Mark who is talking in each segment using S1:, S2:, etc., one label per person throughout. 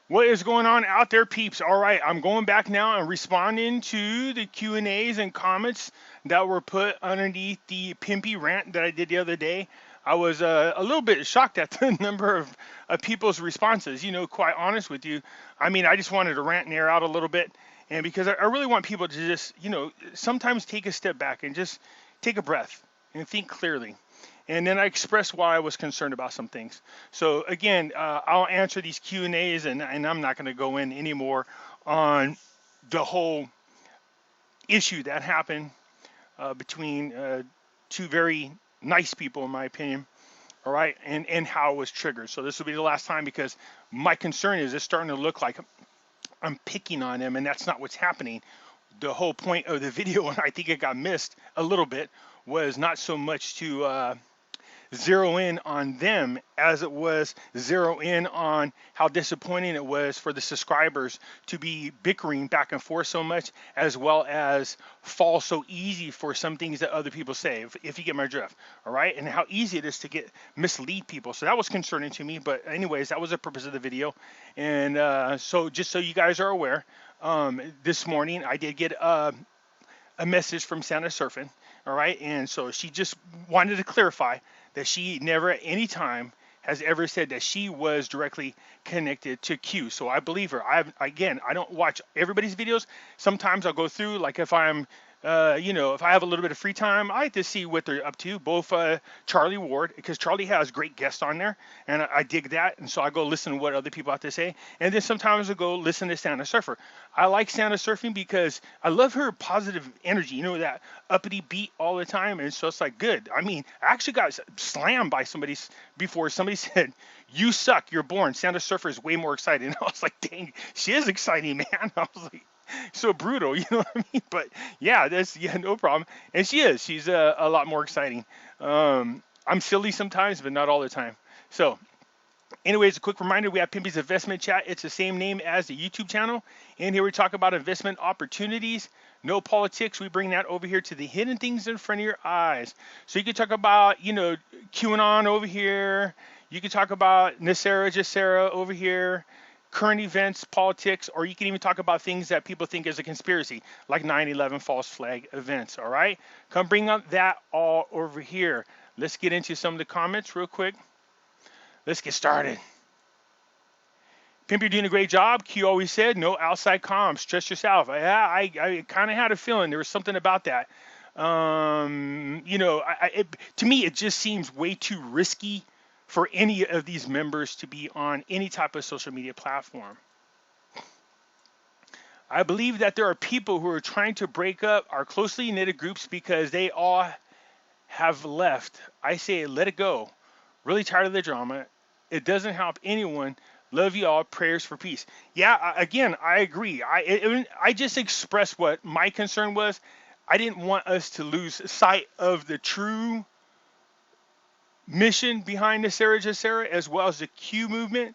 S1: What is going on out there, peeps? All right, I'm going back now and responding to the Q&As and comments that were put underneath the Pimpy Rant that I did the other day. I was a little bit shocked at the number of people's responses. Quite honest with you. I mean, I just wanted to rant and air out a little bit. And because I really want people to just, sometimes take a step back and just take a breath and think clearly. And then I expressed why I was concerned about some things. So again, I'll answer these Q&As, and I'm not going to go in anymore on the whole issue that happened between two very nice people, in my opinion. All right, and how it was triggered. So this will be the last time because my concern is it's starting to look like I'm picking on them, and that's not what's happening. The whole point of the video, and I think it got missed a little bit, was not so much to zero in on them as it was zero in on how disappointing it was for the subscribers to be bickering back and forth so much, as well as fall so easy for some things that other people say, if you get my drift. All right, and how easy it is to get mislead people. So that was concerning to me, but anyways, that was the purpose of the video. And so just so you guys are aware, this morning I did get a message from Santa Surfing. All right, and so she just wanted to clarify that she never at any time has ever said that she was directly connected to Q. So I believe her. I don't watch everybody's videos. Sometimes I'll go through, like if I'm if I have a little bit of free time, I like to see what they're up to. Both Charlie Ward, because Charlie has great guests on there, and I dig that. And so I go listen to what other people have to say. And then sometimes I go listen to Santa Surfer. I like Santa Surfing because I love her positive energy, that uppity beat all the time. And so it's like good. I mean, I actually got slammed by somebody before. Somebody said, "You suck, you're boring. Santa Surfer is way more exciting." And I was like, dang, she is exciting, man. I was like, so brutal, you know what I mean? But yeah, no problem. And she's a lot more exciting. I'm silly sometimes, but not all the time. So anyways, a quick reminder, we have Pimpy's Investment Chat. It's the same name as the YouTube channel. And here we talk about investment opportunities. No politics. We bring that over here to the hidden things in front of your eyes. So you can talk about, QAnon over here. You can talk about NESARA, GESARA over here, current events, politics, or you can even talk about things that people think is a conspiracy, like 9/11 false flag events, all right? Come bring up that all over here. Let's get into some of the comments real quick. Let's get started. Pimp, you're doing a great job. Q always said, no outside comms, trust yourself. Yeah, I kind of had a feeling there was something about that. To me, it just seems way too risky for any of these members to be on any type of social media platform. I believe that there are people who are trying to break up our closely knitted groups because they all have left. I say, let it go. Really tired of the drama. It doesn't help anyone. Love you all. Prayers for peace. Yeah, again, I agree. I just expressed what my concern was. I didn't want us to lose sight of the true mission behind the NESARA GESARA as well as the Q movement,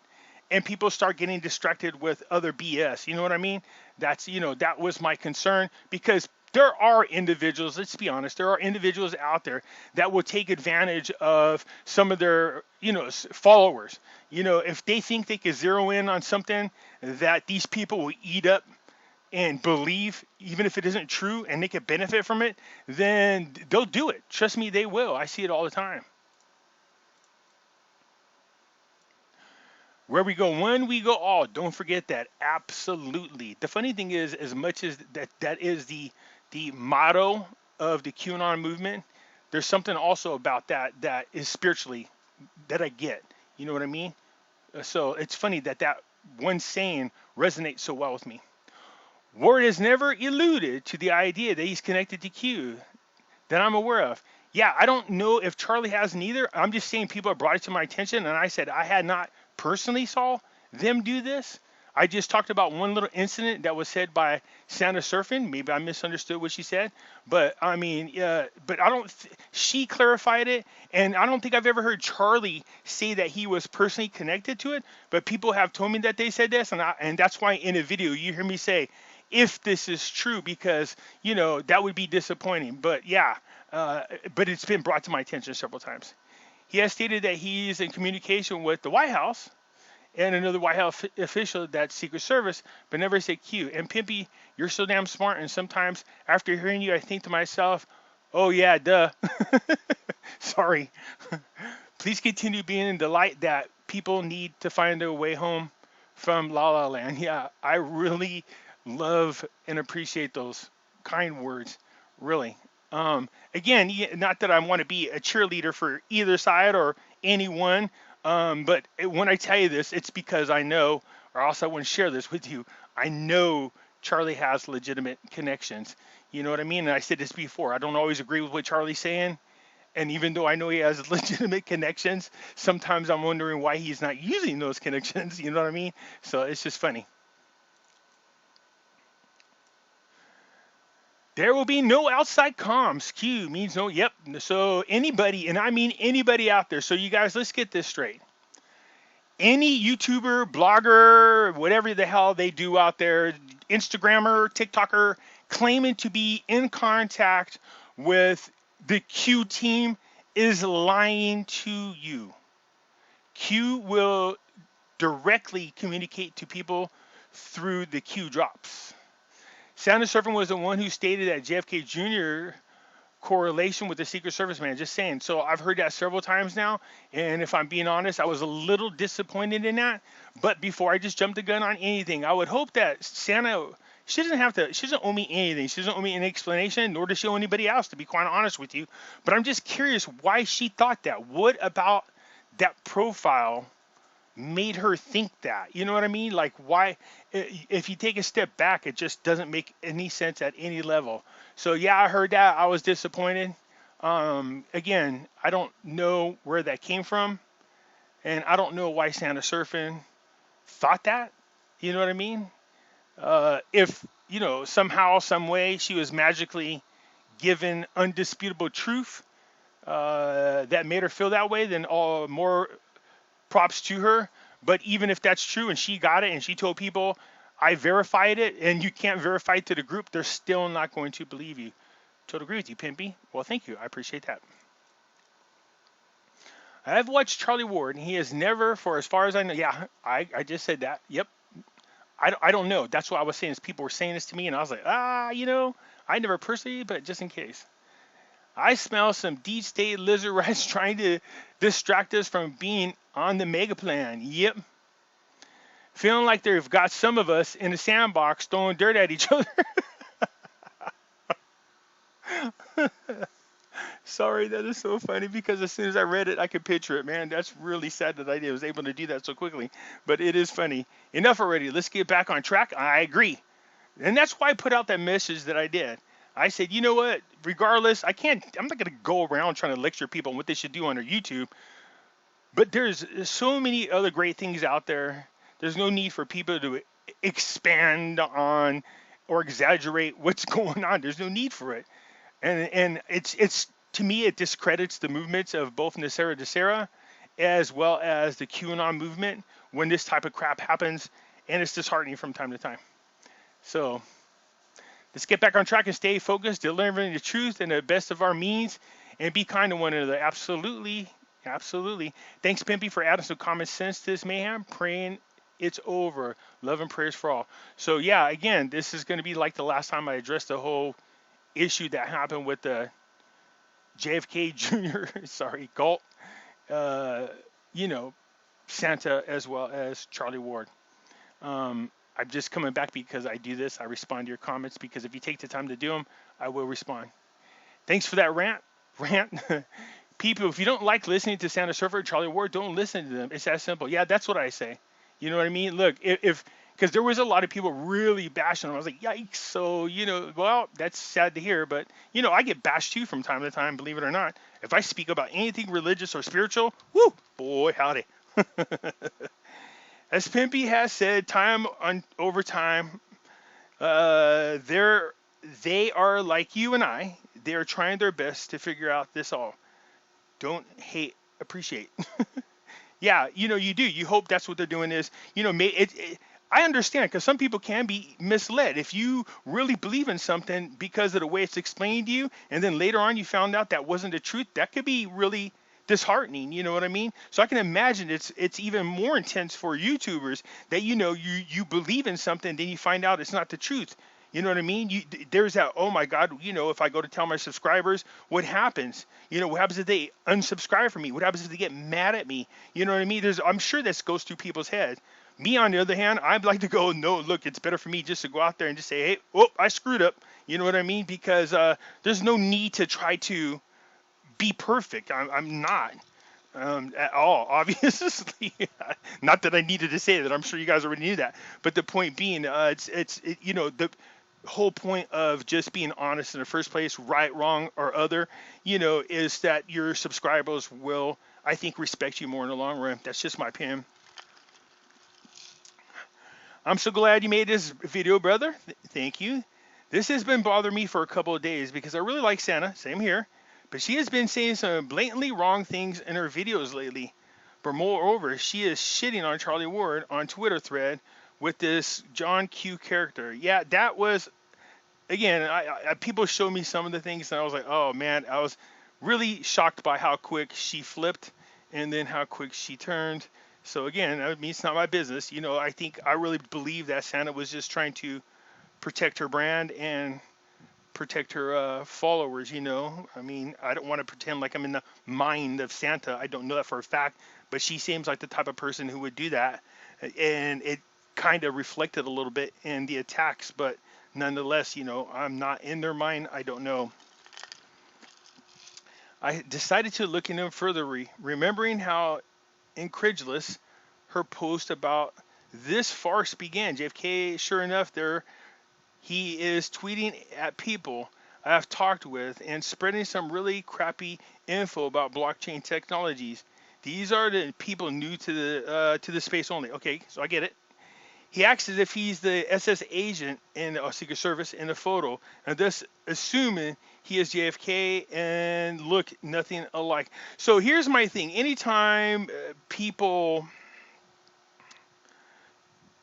S1: and people start getting distracted with other BS. You know what I mean? That was my concern, because there are individuals, let's be honest, there are individuals out there that will take advantage of some of their, followers. If they think they can zero in on something that these people will eat up and believe, even if it isn't true, and they can benefit from it, then they'll do it. Trust me, they will. I see it all the time. Where we go one, we go all. Don't forget that. Absolutely. The funny thing is, as much as that is the motto of the QAnon movement, there's something also about that is spiritually that I get. You know what I mean? So it's funny that one saying resonates so well with me. Ward has never alluded to the idea that he's connected to Q that I'm aware of. Yeah, I don't know if Charlie has neither. I'm just saying people have brought it to my attention, and I said I had not personally saw them do this. I just talked about one little incident that was said by Santa Surfing. Maybe I misunderstood what she said, but I mean, but I don't. She clarified it, and I don't think I've ever heard Charlie say that he was personally connected to it. But people have told me that they said this, and that's why in a video you hear me say, if this is true, because that would be disappointing. But yeah, but it's been brought to my attention several times. He has stated that he's in communication with the White House and another White House official that's Secret Service, but never said Q. And Pimpy, you're so damn smart, and sometimes after hearing you, I think to myself, oh yeah, duh. Sorry. Please continue being the light that people need to find their way home from La La Land. Yeah, I really love and appreciate those kind words. Really. Again, not that I want to be a cheerleader for either side or anyone, but when I tell you this, it's because I know, or else I wouldn't share this with you. I know Charlie has legitimate connections. You know what I mean? And I said this before. I don't always agree with what Charlie's saying. And even though I know he has legitimate connections, sometimes I'm wondering why he's not using those connections. You know what I mean? So it's just funny. There will be no outside comms. Q means no. Yep. So anybody, and I mean anybody out there. So you guys, let's get this straight. Any YouTuber, blogger, whatever the hell they do out there, Instagrammer, TikToker, claiming to be in contact with the Q team is lying to you. Q will directly communicate to people through the Q drops. Sandra Surfing was the one who stated that JFK Jr. correlation with the Secret Service, man. Just saying. So I've heard that several times now, and if I'm being honest, I was a little disappointed in that. But before I just jumped the gun on anything, I would hope that Santa, she doesn't owe me anything. She doesn't owe me any explanation, nor does she owe anybody else, to be quite honest with you. But I'm just curious why she thought that. What about that profile made her think that? You know what I mean? Like, why, if you take a step back, it just doesn't make any sense at any level. So yeah, I heard that. I was disappointed. Again, I don't know where that came from, and I don't know why Santa Surfing thought that. You know what I mean? If, somehow, some way she was magically given undisputable truth that made her feel that way, then all more props to her. But even if that's true and she got it and she told people, I verified it, and you can't verify it to the group, they're still not going to believe you. Totally agree with you, Pimpy. Well, thank you. I appreciate that. I've watched Charlie Ward, and he has never, for as far as I know, yeah, I just said that. Yep. I don't know. That's what I was saying, is people were saying this to me, and I was like, I never personally, but just in case. I smell some deep state lizard rats trying to distract us from being on the mega plan. Yep. Feeling like they've got some of us in the sandbox throwing dirt at each other. Sorry, that is so funny, because as soon as I read it, I could picture it. Man, that's really sad that I was able to do that so quickly. But it is funny. Enough already. Let's get back on track. I agree. And that's why I put out that message that I did. I said, you know what? Regardless, I'm not going to go around trying to lecture people on what they should do on their YouTube. But there's so many other great things out there. There's no need for people to expand on or exaggerate what's going on. There's no need for it. And it's to me, it discredits the movements of both NESARA, GESARA, as well as the QAnon movement when this type of crap happens, and it's disheartening from time to time. So let's get back on track and stay focused, delivering the truth in the best of our means, and be kind to one another. Absolutely. Absolutely. Thanks, Pimpy, for adding some common sense to this mayhem. Praying it's over. Love and prayers for all. So, yeah, again, this is going to be like the last time I addressed the whole issue that happened with the JFK Jr., Galt, Santa, as well as Charlie Ward. I'm just coming back because I do this. I respond to your comments, because if you take the time to do them, I will respond. Thanks for that rant. People, if you don't like listening to Santa Surfer or Charlie Ward, don't listen to them. It's that simple. Yeah, that's what I say. You know what I mean? Look, because there was a lot of people really bashing them. I was like, yikes. So, well, that's sad to hear. But, I get bashed too from time to time, believe it or not. If I speak about anything religious or spiritual, whoo, boy, howdy. As Pimpy has said, time over time, they are like you and I. They are trying their best to figure out this all. Don't hate, appreciate. Yeah, you do. You hope that's what they're doing is, I understand, because some people can be misled. If you really believe in something because of the way it's explained to you, and then later on you found out that wasn't the truth, that could be really disheartening. You know what I mean? So I can imagine it's even more intense for YouTubers that you believe in something, then you find out it's not the truth. You know what I mean? There's that, oh my God, if I go to tell my subscribers, what happens? What happens if they unsubscribe from me? What happens if they get mad at me? You know what I mean? I'm sure this goes through people's heads. Me, on the other hand, I'd like to go, no, look, it's better for me just to go out there and just say, hey, oh, I screwed up. You know what I mean? Because there's no need to try to be perfect. I'm not at all, obviously. Not that I needed to say that. I'm sure you guys already knew that. But the point being, the whole point of just being honest in the first place, right, wrong, or other, is that your subscribers will, I think, respect you more in the long run. That's just my opinion. I'm so glad you made this video, brother. Thank you. This has been bothering me for a couple of days because I really like Santa. Same here. But she has been saying some blatantly wrong things in her videos lately. But moreover, she is shitting on Charlie Ward on Twitter thread with this John Q character. Yeah, that was, again, people showed me some of the things, and I was like, oh, man, I was really shocked by how quick she flipped and then how quick she turned. So, again, I mean, it's not my business. I really believe that Santa was just trying to protect her brand and protect her followers. I mean, I don't want to pretend like I'm in the mind of Santa. I don't know that for a fact, but she seems like the type of person who would do that, and it kind of reflected a little bit in the attacks, but nonetheless, I'm not in their mind. I don't know. I decided to look into them further, remembering how incredulous her post about this farce began. JFK, sure enough, he is tweeting at people I have talked with and spreading some really crappy info about blockchain technologies. These are the people new to the space only. Okay, so I get it. He acts as if he's the SS agent in the Secret Service in the photo, and thus assuming he is JFK, and look, nothing alike. So here's my thing. Anytime people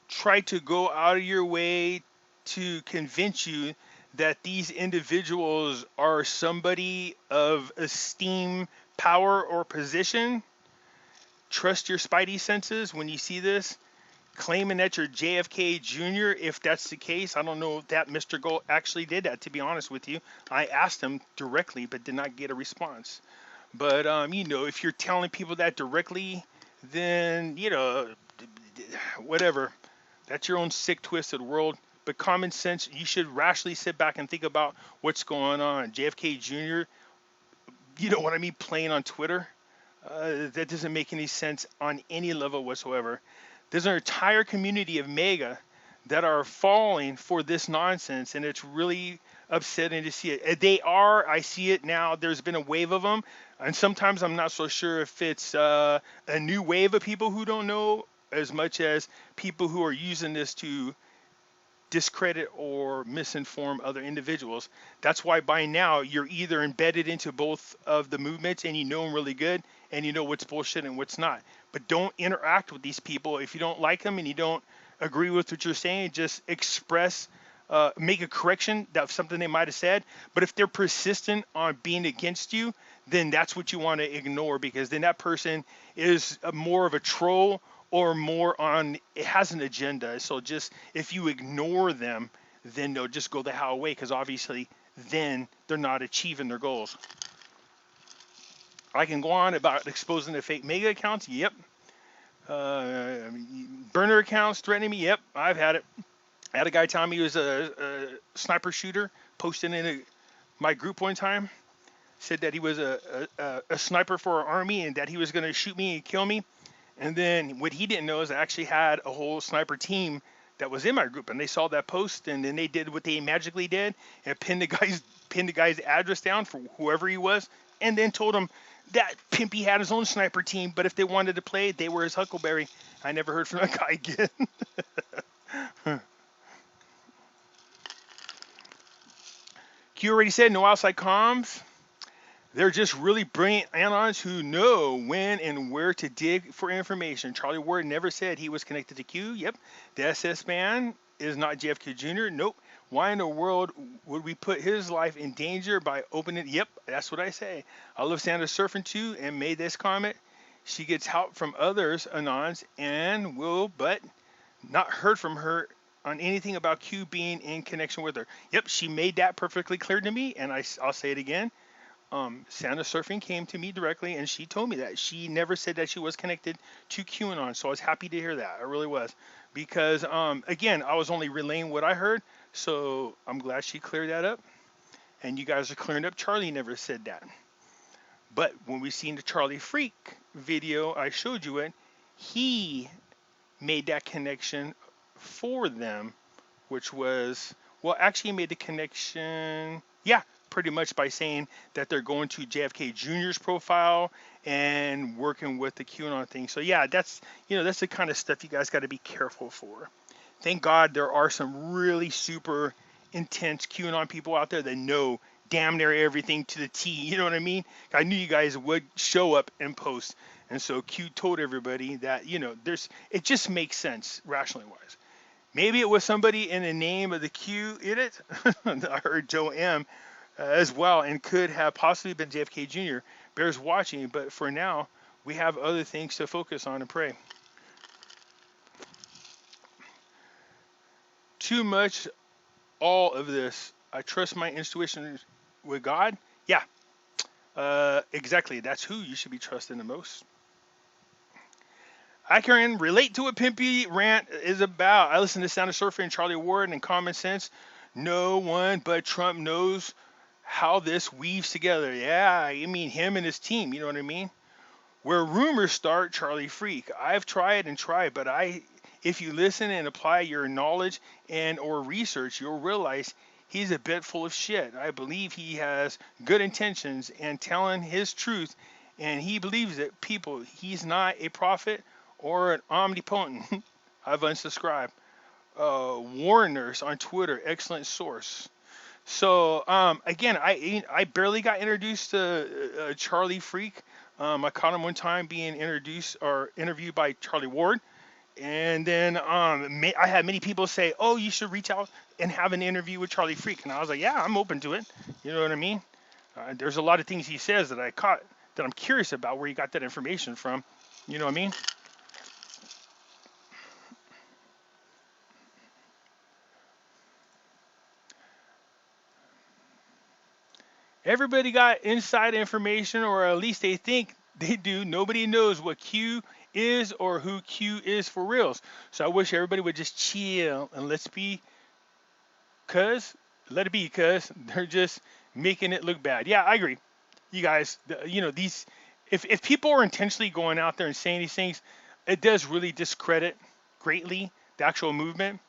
S1: try to go out of your way to convince you that these individuals are somebody of esteem, power, or position, trust your spidey senses when you see this. Claiming that you're JFK Jr., if that's the case. I don't know if that Mr. Gold actually did that, to be honest with you. I asked him directly, but did not get a response. But, if you're telling people that directly, then, whatever. That's your own sick, twisted world. But common sense, you should rationally sit back and think about what's going on. JFK Jr., you know what I mean, playing on Twitter? That doesn't make any sense on any level whatsoever. There's an entire community of MAGA that are falling for this nonsense, and it's really upsetting to see it. I see it now. There's been a wave of them, and sometimes I'm not so sure if it's a new wave of people who don't know as much as people who are using this to discredit or misinform other individuals. That's why by now you're either embedded into both of the movements and you know them really good and you know what's bullshit and what's not. But don't interact with these people. If you don't like them and you don't agree with what you're saying, just express, make a correction of something they might have said. But if they're persistent on being against you, then that's what you want to ignore, because then that person is more of a troll or more on, it has an agenda. So just, if you ignore them, then they'll just go the hell away, because obviously then they're not achieving their goals. I can go on about exposing the fake mega accounts. Yep. Burner accounts threatening me. Yep, I've had it. I had a guy tell me he was a sniper shooter, posted in my group one time, said that he was a sniper for our army and that he was going to shoot me and kill me. And then what he didn't know is I actually had a whole sniper team that was in my group, and they saw that post, and then they did what they magically did and pinned the guy's address down for whoever he was, and then told him that Pimpy had his own sniper team, but if they wanted to play, they were his Huckleberry. I never heard from that guy again. Q already said no outside comms. They're just really brilliant anons who know when and where to dig for information. Charlie Ward never said he was connected to Q. Yep. The SS man is not JFK Jr.? Nope. Why in the world would we put his life in danger by opening it? Yep, that's what I say. I love Santa surfing too and made this comment. She gets help from others, Anons, and will, but not heard from her on anything about Q being in connection with her. Yep, she made that perfectly clear to me, and I'll say it again. Santa Surfing came to me directly, and she told me that she never said that she was connected to QAnon. So I was happy to hear that. I really was, because again, I was only relaying what I heard. So I'm glad she cleared that up, and you guys are clearing up. Charlie never said that. But when we seen the Charlie Freak video, I showed you it. He made that connection for them, which was, well, actually he made the connection, yeah, pretty much by saying that they're going to JFK Jr.'s profile and working with the QAnon thing. So yeah, that's, that's the kind of stuff you guys got to be careful for. Thank God there are some really super intense QAnon people out there that know damn near everything to the T. You know what I mean? I knew you guys would show up and post. And so Q told everybody that, it just makes sense rationally wise. Maybe it was somebody in the name of the Q in it. I heard Joe M as well, and could have possibly been JFK Jr. Bears watching, but for now, we have other things to focus on and pray. Too much, all of this. I trust my intuition with God. Yeah, exactly. That's who you should be trusting the most. I can relate to what Pimpy Rant is about. I listen to Sound of Surfer and Charlie Ward and Common Sense. No one but Trump knows how this weaves together. Yeah, I mean him and his team, you know what I mean? Where rumors start, Charlie Freak. I've tried and tried, but if you listen and apply your knowledge and or research, you'll realize he's a bit full of shit. I believe he has good intentions and telling his truth, and he believes it. People, he's not a prophet or an omnipotent. I've unsubscribed. Warners on Twitter, excellent source. So again, I barely got introduced to Charlie Freak. I caught him one time being introduced or interviewed by Charlie Ward, and then I had many people say, "Oh, you should reach out and have an interview with Charlie Freak," and I was like, "Yeah, I'm open to it." You know what I mean? There's a lot of things he says that I caught that I'm curious about where he got that information from. You know what I mean? Everybody got inside information, or at least they think they do. Nobody knows what Q is or who Q is for reals. So I wish everybody would just chill and let it be, cuz they're just making it look bad. Yeah, I agree. You guys, these, if people are intentionally going out there and saying these things, it does really discredit greatly the actual movement.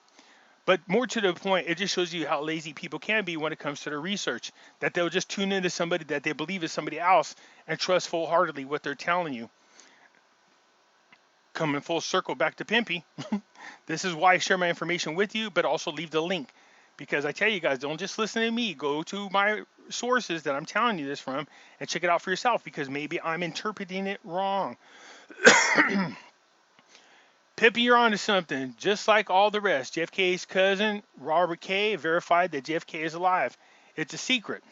S1: But more to the point, it just shows you how lazy people can be when it comes to their research, that they'll just tune into somebody that they believe is somebody else and trust full-heartedly what they're telling you. Coming full circle back to Pimpy, this is why I share my information with you, but also leave the link. Because I tell you guys, don't just listen to me. Go to my sources that I'm telling you this from and check it out for yourself, because maybe I'm interpreting it wrong. Pimpy, you're onto something. Just like all the rest, JFK's cousin, Robert K., verified that JFK is alive. It's a secret.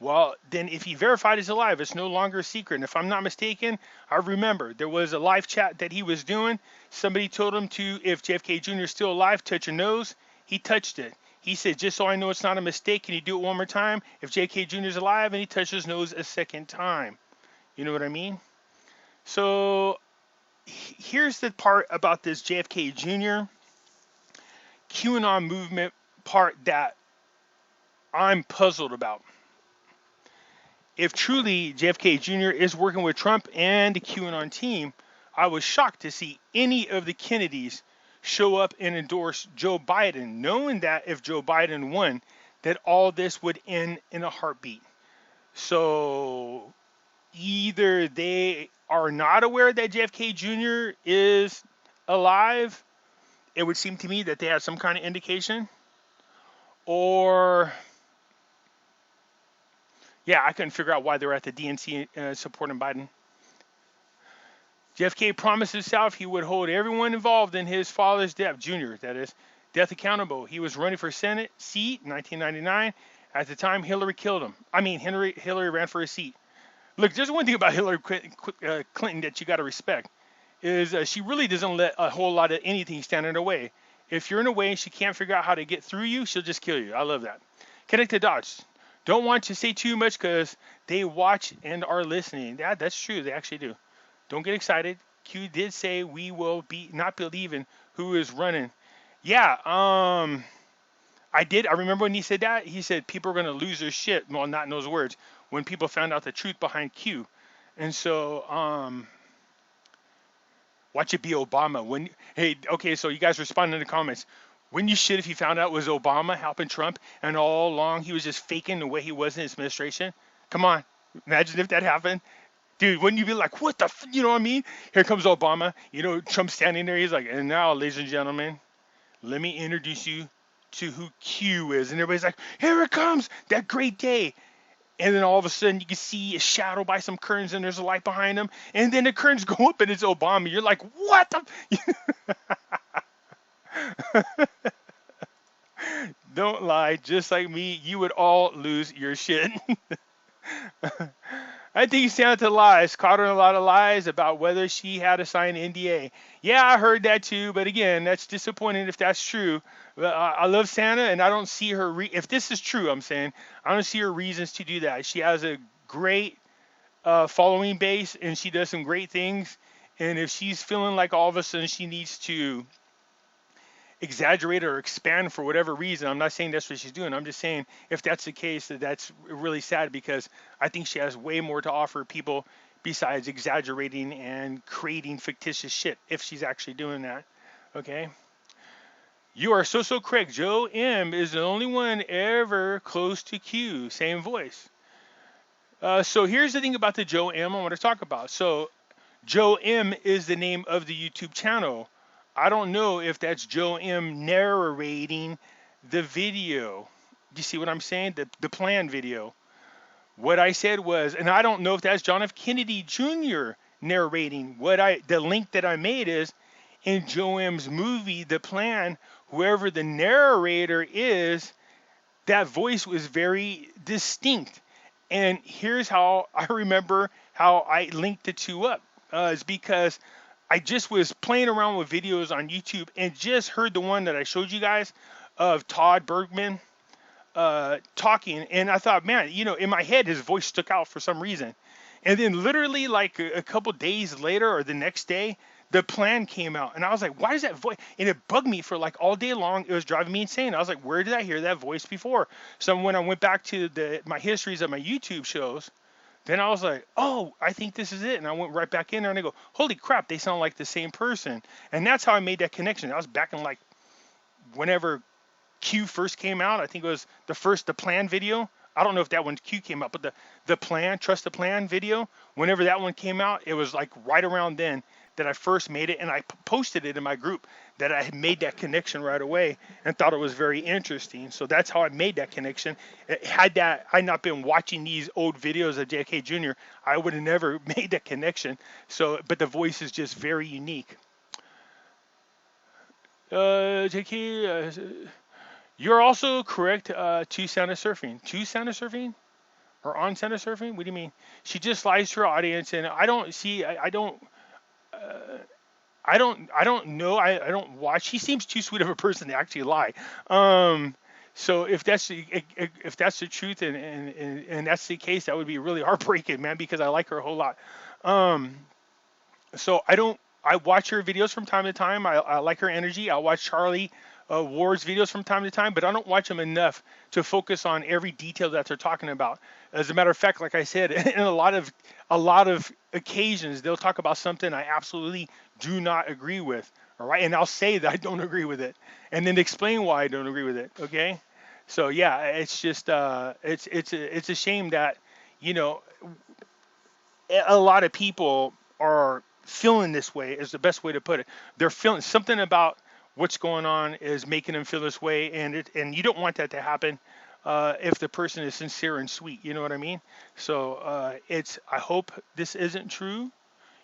S1: Well, then if he verified he's alive, it's no longer a secret. And if I'm not mistaken, I remember there was a live chat that he was doing. Somebody told him to, if JFK Jr. is still alive, touch your nose. He touched it. He said, just so I know it's not a mistake, can you do it one more time? If JFK Jr. is alive, and he touched his nose a second time. You know what I mean? So here's the part about this JFK Jr. QAnon movement part that I'm puzzled about. If truly JFK Jr. is working with Trump and the QAnon team, I was shocked to see any of the Kennedys show up and endorse Joe Biden, knowing that if Joe Biden won, that all this would end in a heartbeat. So either they are not aware that JFK Jr. is alive, it would seem to me that they have some kind of indication, or yeah, I couldn't figure out why they're at the DNC supporting Biden. JFK promised himself he would hold everyone involved in his father's death, Jr., that is, Death accountable. He was running for Senate seat in 1999. At the time, Hillary killed him. I mean, Hillary ran for a seat. Look, there's one thing about Hillary Clinton that you got to respect is she really doesn't let a whole lot of anything stand in her way. If you're in a way and she can't figure out how to get through you, she'll just kill you. I love that. Connect the dots. Don't want to say too much because they watch and are listening. That's true. They actually do. Don't get excited. Q did say we will be not believing who is running. Yeah, I did. I remember when he said that. He said people are going to lose their shit. Well, not in those words. When people found out the truth behind Q. And so, watch it be Obama. Hey, okay, so you guys respond in the comments. Wouldn't you shit if you found out it was Obama helping Trump and all along he was just faking the way he was in his administration? Come on. Imagine if that happened. Dude, wouldn't you be like, what the you know what I mean? Here comes Obama. You know, Trump standing there. He's like, and now, ladies and gentlemen, let me introduce you to who Q is. And everybody's like, here it comes, that great day. And then all of a sudden you can see a shadow by some curtains and there's a light behind him. And then the curtains go up and it's Obama. You're like, what the? Don't lie. Just like me, you would all lose your shit. I think Santa lies, caught her in a lot of lies about whether she had to sign NDA. Yeah, I heard that too, but again, that's disappointing if that's true. I love Santa, and I don't see her. If this is true, I'm saying I don't see her reasons to do that. She has a great following base, and she does some great things. And if she's feeling like all of a sudden she needs to exaggerate or expand for whatever reason, I'm not saying that's what she's doing. I'm just saying if that's the case, that's really sad because I think she has way more to offer people besides exaggerating and creating fictitious shit if she's actually doing that. Okay. You are so correct. Joe M is the only one ever close to Q. Same voice. So here's the thing about the Joe M I want to talk about. So Joe M is the name of the YouTube channel. I don't know if that's Joe M narrating the video. Do you see what I'm saying? The plan video. What I said was, and I don't know if that's John F. Kennedy Jr. narrating. The link that I made is in Joe M's movie, The Plan, whoever the narrator is, that voice was very distinct. And here's how I remember how I linked the two up. Is because I just was playing around with videos on YouTube and just heard the one that I showed you guys of Todd Bergman talking. And I thought, man, in my head, his voice stuck out for some reason. And then literally like a couple days later or the next day, The Plan came out. And I was like, why is that voice? And it bugged me for like all day long. It was driving me insane. I was like, where did I hear that voice before? So when I went back to my histories of my YouTube shows, then I was like, oh, I think this is it. And I went right back in there and I go, holy crap, they sound like the same person. And that's how I made that connection. I was back in like whenever Q first came out. I think it was the Plan video. I don't know if that one Q came out, but the Plan, Trust the Plan video, whenever that one came out, it was like right around then that I first made it. And I posted it in my group that I had made that connection right away and thought it was very interesting. So that's how I made that connection. Had I not been watching these old videos of JFK Jr., I would have never made that connection. So, but the voice is just very unique. JK, you're also correct to Santa Surfing. To Santa Surfing? Or on Santa Surfing? What do you mean? She just lies to her audience, and I don't see, I don't know. I don't watch. She seems too sweet of a person to actually lie. So if that's the truth and that's the case, that would be really heartbreaking, man, because I like her a whole lot. So I watch her videos from time to time. I like her energy. I watch Charlie Ward's videos from time to time, but I don't watch them enough to focus on every detail that they're talking about. As a matter of fact, like I said, in a lot of occasions, they'll talk about something I absolutely do not agree with. All right, and I'll say that I don't agree with it, and then explain why I don't agree with it. Okay, so yeah, it's just it's a shame that a lot of people are feeling this way. Is the best way to put it. They're feeling something about what's going on is making them feel this way, and you don't want that to happen if the person is sincere and sweet. You know what I mean? So I hope this isn't true.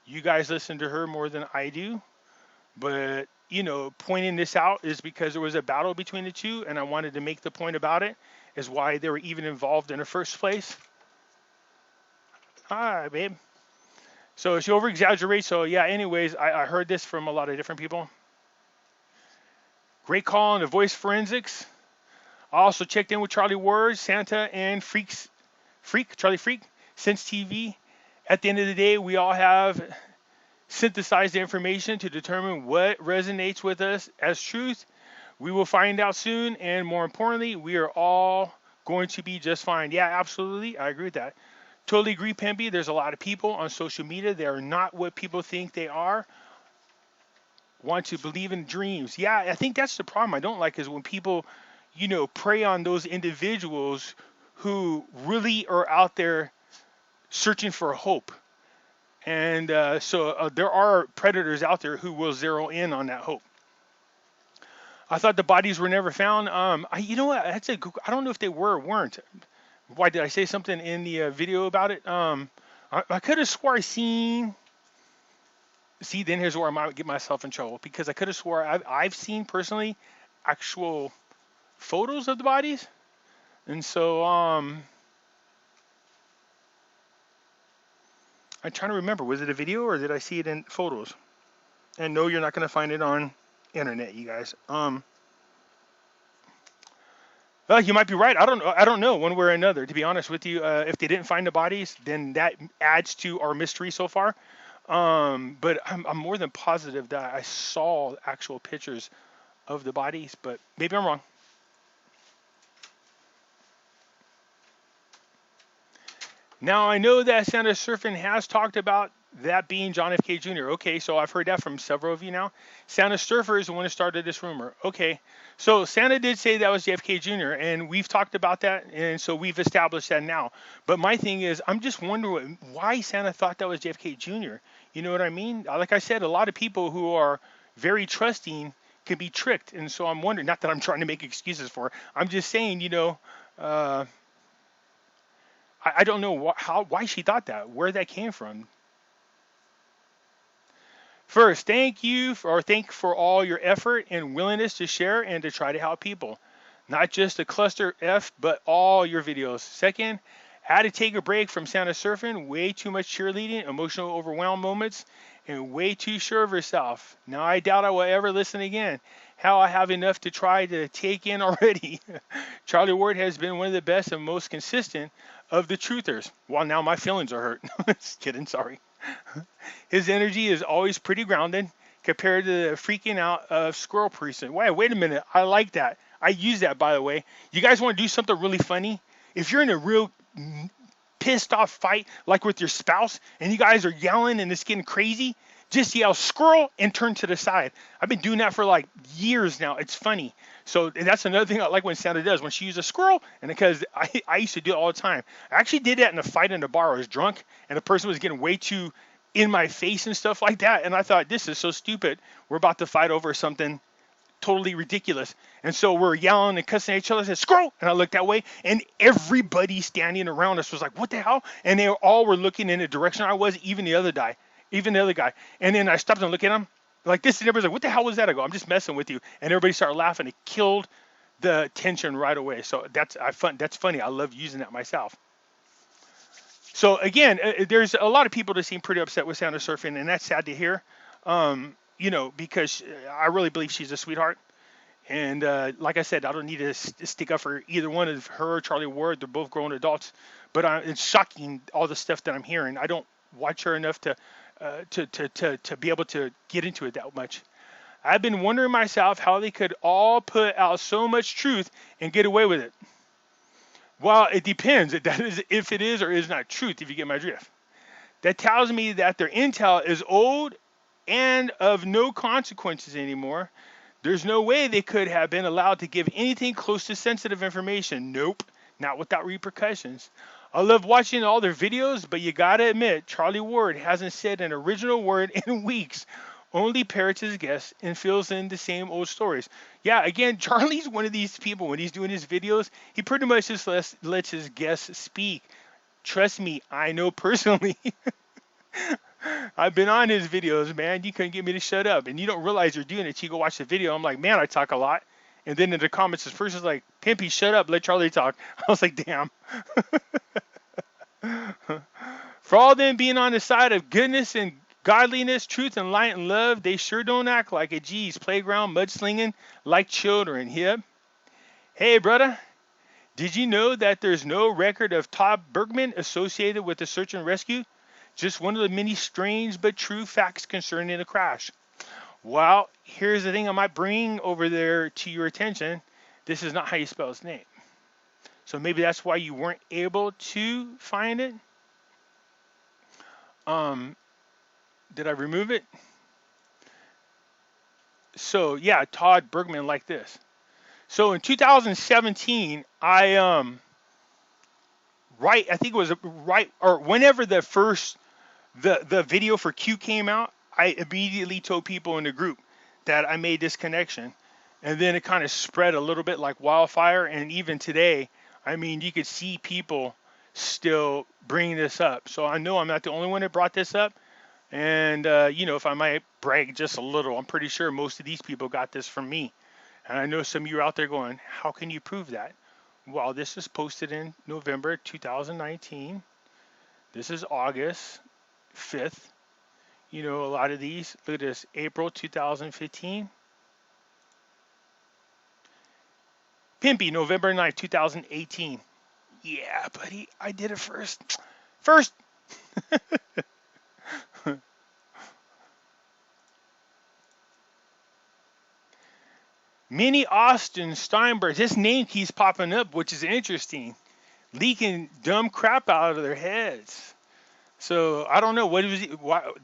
S1: You guys listen to her more than I do, but pointing this out is because there was a battle between the two, and I wanted to make the point about it, is why they were even involved in the first place. Hi, babe. So she over exaggerates. So yeah, anyways, I heard this from a lot of different people. Great call on the voice forensics. I also checked in with Charlie Ward, Santa, and Charlie Freak, Sense TV. At the end of the day, we all have synthesized the information to determine what resonates with us as truth. We will find out soon, and more importantly, we are all going to be just fine. Yeah, absolutely. I agree with that. Totally agree, Pimpy. There's a lot of people on social media. They are not what people think they are. Want to believe in dreams. Yeah, I think that's the problem I don't like is when people, prey on those individuals who really are out there searching for hope. And so there are predators out there who will zero in on that hope. I thought the bodies were never found. You know what? I don't know if they were or weren't. Why did I say something in the video about it? I could have swore I seen. See, then here's where I might get myself in trouble because I could have swore I've seen personally actual photos of the bodies, and so I'm trying to remember. Was it a video or did I see it in photos? And no, you're not going to find it on internet, you guys. Well, you might be right. I don't know one way or another. To be honest with you, if they didn't find the bodies, then that adds to our mystery so far. But I'm more than positive that I saw actual pictures of the bodies, but maybe I'm wrong. Now I know that Santa Surfing has talked about that being John F. K. Jr. Okay, so I've heard that from several of you now. Santa Surfer is the one who started this rumor. Okay, so Santa did say that was JFK Jr., and we've talked about that, and so we've established that now. But my thing is, I'm just wondering why Santa thought that was JFK Jr. You know what I mean? Like I said, a lot of people who are very trusting can be tricked, and so I'm wondering, not that I'm trying to make excuses for it, I'm just saying, I don't know why she thought that, where that came from. First, thank for all your effort and willingness to share and to try to help people. Not just the cluster F, but all your videos. Second, had to take a break from Santa Surfing. Way too much cheerleading, emotional overwhelmed moments, and way too sure of herself. Now I doubt I will ever listen again. How I have enough to try to take in already. Charlie Ward has been one of the best and most consistent of the truthers. Well, now my feelings are hurt. Just kidding, sorry. His energy is always pretty grounded compared to the freaking out of Squirrel Precinct. Wait a minute. I like that. I use that, by the way. You guys want to do something really funny? If you're in a real pissed off fight, like with your spouse, and you guys are yelling and it's getting crazy, just yell squirrel and turn to the side. I've been doing that for like years now. It's funny. So that's another thing I like when Santa does, when she uses a squirrel, and because I used to do it all the time. I actually did that in a fight in a bar. I was drunk, and the person was getting way too in my face and stuff like that, and I thought, this is so stupid. We're about to fight over something totally ridiculous. And so we're yelling and cussing at each other. I said, squirrel! And I looked that way, and everybody standing around us was like, what the hell? And they all were looking in the direction I was, even the other guy. And then I stopped and looked at him like this, and everybody's like, what the hell was that? I go, I'm just messing with you. And everybody started laughing. It killed the tension right away. So that's funny. I love using that myself. So again, there's a lot of people that seem pretty upset with Santa Surfing, and that's sad to hear. Because I really believe she's a sweetheart. And like I said, I don't need to stick up for either one of her or Charlie Ward. They're both grown adults. But it's shocking, all the stuff that I'm hearing. I don't watch her enough to be able to get into it that much. I've been wondering myself how they could all put out so much truth and get away with it. Well, it depends. That is, if it is or is not truth, if you get my drift. That tells me that their intel is old and of no consequences anymore. There's no way they could have been allowed to give anything close to sensitive information. Nope, not without repercussions. I love watching all their videos, but you gotta admit, Charlie Ward hasn't said an original word in weeks. Only parrots his guests and fills in the same old stories. Yeah, again, Charlie's one of these people, when he's doing his videos, he pretty much just lets his guests speak. Trust me, I know personally. I've been on his videos, man. You couldn't get me to shut up, and you don't realize you're doing it. You go watch the video. I'm like, man, I talk a lot. And then in the comments, this person's like, Pimpy, shut up, let Charlie talk. I was like, damn. For all them being on the side of goodness and godliness, truth and light and love, they sure don't act like it. Geez, playground mudslinging like children. Yep. Hey, brother, did you know that there's no record of Todd Bergman associated with the search and rescue? Just one of the many strange but true facts concerning the crash. Well, here's the thing I might bring over there to your attention. This is not how you spell his name. So maybe that's why you weren't able to find it. Did I remove it? So yeah, Todd Bergman like this. So in 2017, I think it was right or whenever the video for Q came out, I immediately told people in the group that I made this connection, and then it kind of spread a little bit like wildfire. And even today, I mean, you could see people still bringing this up. So I know I'm not the only one that brought this up. And if I might brag just a little, I'm pretty sure most of these people got this from me. And I know some of you are out there going, how can you prove that? Well, this is posted in November 2019. This is August 5th. A lot of these, look at this, April 2015. Pimpy, November 9th, 2018. Yeah, buddy, I did it first. First. Minnie Austin Steinberg. His name keeps popping up, which is interesting. Leaking dumb crap out of their heads. So I don't know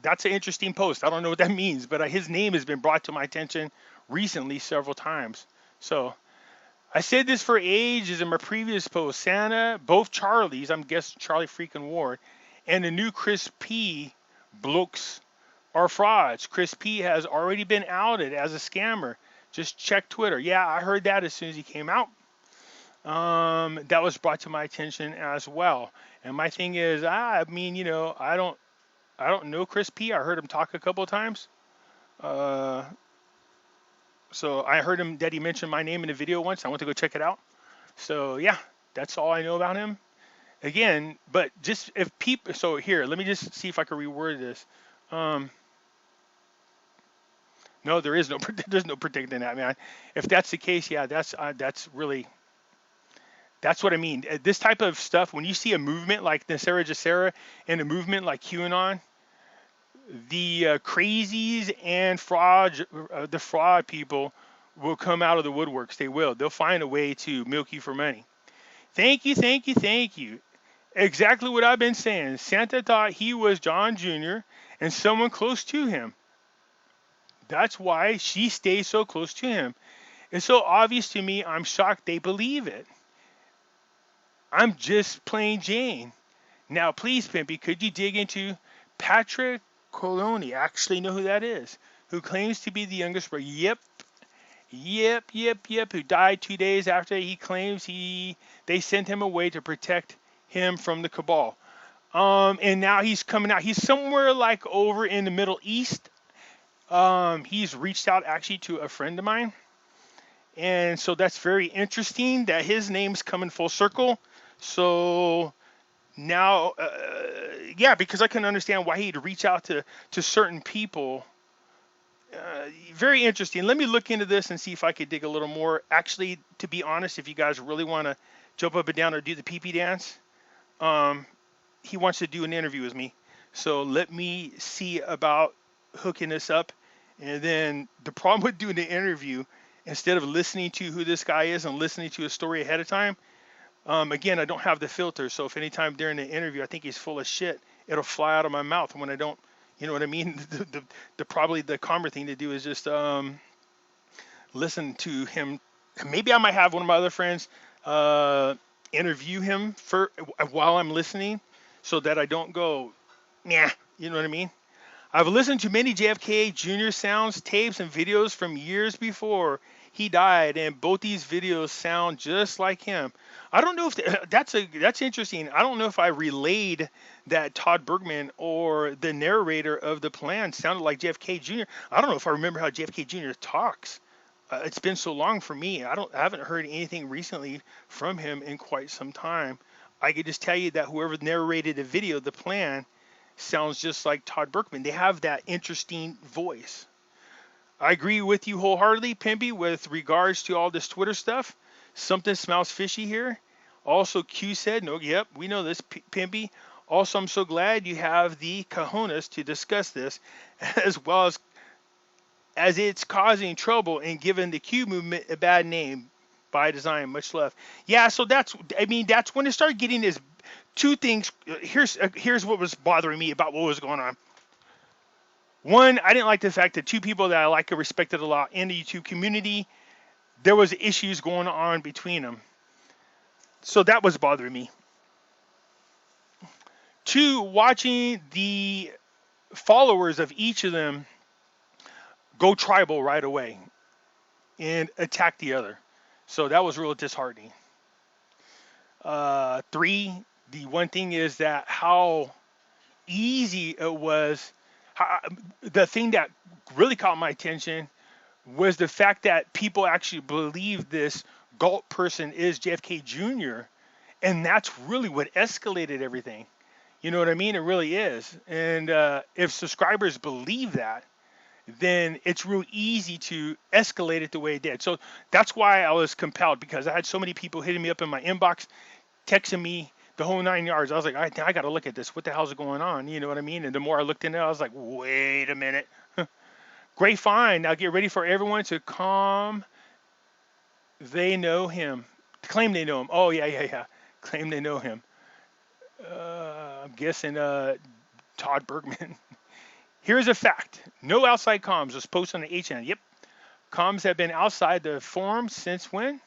S1: that's an interesting post. I don't know what that means, but his name has been brought to my attention recently several times. So I said this for ages in my previous post. Santa, both Charlies, I'm guessing Charlie freaking Ward, and the new Chris P. blokes are frauds. Chris P. has already been outed as a scammer. Just check Twitter. Yeah, I heard that as soon as he came out. That was brought to my attention as well. And my thing is, I don't know Chris P. I heard him talk a couple of times. So I heard him that he mentioned my name in a video once. I went to go check it out. So yeah, that's all I know about him. Again, but just if people, so here, let me just see if I can reword this. No, there's no predicting that, man. If that's the case, yeah, that's what I mean. This type of stuff, when you see a movement like NESARA, GESARA, and a movement like QAnon, the crazies and the fraud people will come out of the woodworks. They will. They'll find a way to milk you for money. Thank you, thank you, thank you. Exactly what I've been saying. Santa thought he was John Jr. and someone close to him. That's why she stays so close to him. It's so obvious to me, I'm shocked they believe it. I'm just plain Jane. Now, please, Pimpy, could you dig into Patrick Coloni? I actually know who that is. Who claims to be the youngest brother. Yep. Who died 2 days after he claims they sent him away to protect him from the cabal. And now he's coming out. He's somewhere like over in the Middle East. He's reached out actually to a friend of mine. And so that's very interesting that his name's coming full circle. So now, because I can understand why he'd reach out to certain people. Very interesting. Let me look into this and see if I could dig a little more. Actually, to be honest, if you guys really want to jump up and down or do the pee-pee dance, he wants to do an interview with me. So let me see about hooking this up. And then the problem with doing the interview, instead of listening to who this guy is and listening to his story ahead of time, again, I don't have the filter. So if anytime during the interview I think he's full of shit, it'll fly out of my mouth when I don't. You know what I mean? Probably the calmer thing to do is just listen to him. Maybe I might have one of my other friends interview him while I'm listening, so that I don't go, nah. You know what I mean? I've listened to many JFK Jr. sounds, tapes, and videos from years before he died, and both these videos sound just like him. I don't know if that's interesting. I don't know if I relayed that Todd Bergman or the narrator of the plan sounded like JFK Jr. I don't know if I remember how JFK Jr. talks. It's been so long for me. I haven't heard anything recently from him in quite some time. I could just tell you that whoever narrated the video, the plan, sounds just like Todd Bergman. They have that interesting voice. I agree with you wholeheartedly, Pimpy, with regards to all this Twitter stuff. Something smells fishy here. Also, Q said, no, yep, we know this, Pimpy. Also, I'm so glad you have the cojones to discuss this, as well as it's causing trouble and giving the Q movement a bad name by design. Much love. Yeah, so that's when it started getting this two things. Here's what was bothering me about what was going on. One, I didn't like the fact that two people that I like and respected a lot in the YouTube community, there was issues going on between them. So that was bothering me. Two, watching the followers of each of them go tribal right away and attack the other. So that was real disheartening. Three, the one thing is that how easy it was. The thing that really caught my attention was the fact that people actually believe this Galt person is JFK Jr. And that's really what escalated everything. You know what I mean? It really is. And if subscribers believe that, then it's real easy to escalate it the way it did. So that's why I was compelled, because I had so many people hitting me up in my inbox, texting me the whole 9 yards. I was like, I got to look at this. What the hell's going on? You know what I mean? And the more I looked into it, I was like, wait a minute. Great find. Now get ready for everyone to come. They know him. Claim they know him. Oh, yeah. Claim they know him. I'm guessing Todd Bergman. Here's a fact. No outside comms was posted on the HN. Yep. Comms have been outside the forum since when?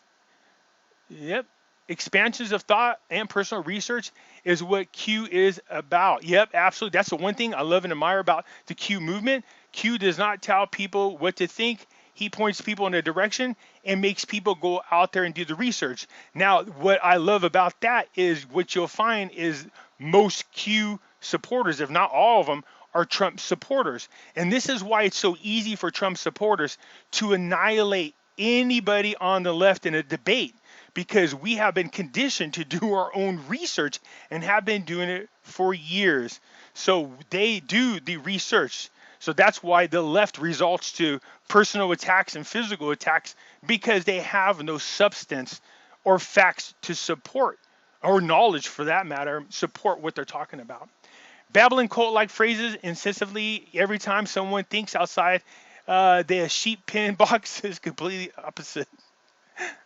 S1: Yep. Expansions of thought and personal research is what Q is about. Yep, absolutely. That's the one thing I love and admire about the Q movement. Q does not tell people what to think. He points people in a direction and makes people go out there and do the research. Now, what I love about that is what you'll find is most Q supporters, if not all of them, are Trump supporters. And this is why it's so easy for Trump supporters to annihilate anybody on the left in a debate, because we have been conditioned to do our own research and have been doing it for years. So they do the research. So that's why the left resorts to personal attacks and physical attacks, because they have no substance or facts to support, or knowledge for that matter, support what they're talking about. Babbling cult-like phrases incessantly every time someone thinks outside the sheep pen box is completely opposite.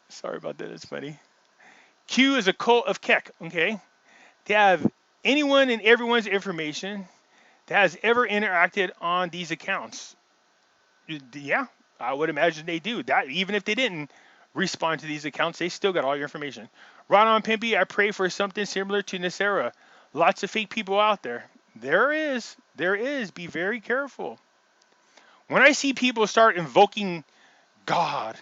S1: Sorry about that. It's funny. Q is a cult of Keck. Okay, they have anyone and everyone's information that has ever interacted on these accounts. Yeah, I would imagine they do. That even if they didn't respond to these accounts, they still got all your information. Right on, Pimpy. I pray for something similar to NESARA. Lots of fake people out there. There is. Be very careful. When I see people start invoking God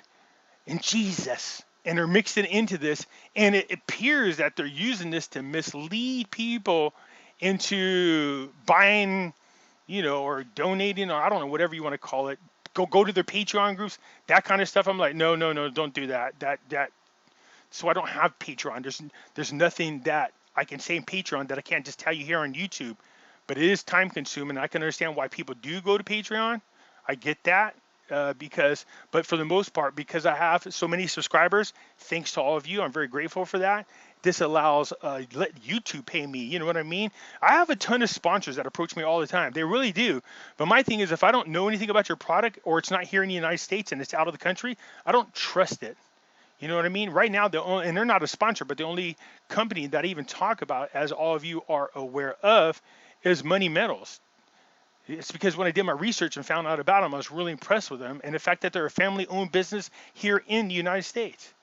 S1: and Jesus, and they're mixing into this, and it appears that they're using this to mislead people into buying, or donating, or I don't know, whatever you want to call it. Go to their Patreon groups, that kind of stuff. I'm like, no, don't do that. That. So I don't have Patreon. There's nothing that I can say in Patreon that I can't just tell you here on YouTube. But it is time consuming. I can understand why people do go to Patreon. I get that. But for the most part, because I have so many subscribers, thanks to all of you, I'm very grateful for that. This allows let YouTube pay me. You know what I mean? I have a ton of sponsors that approach me all the time. They really do. But my thing is, if I don't know anything about your product, or it's not here in the United States and it's out of the country, I don't trust it. You know what I mean? Right now, and they're not a sponsor, but the only company that I even talk about, as all of you are aware of, is Money Metals. It's because when I did my research and found out about them, I was really impressed with them, and the fact that they're a family-owned business here in the United States.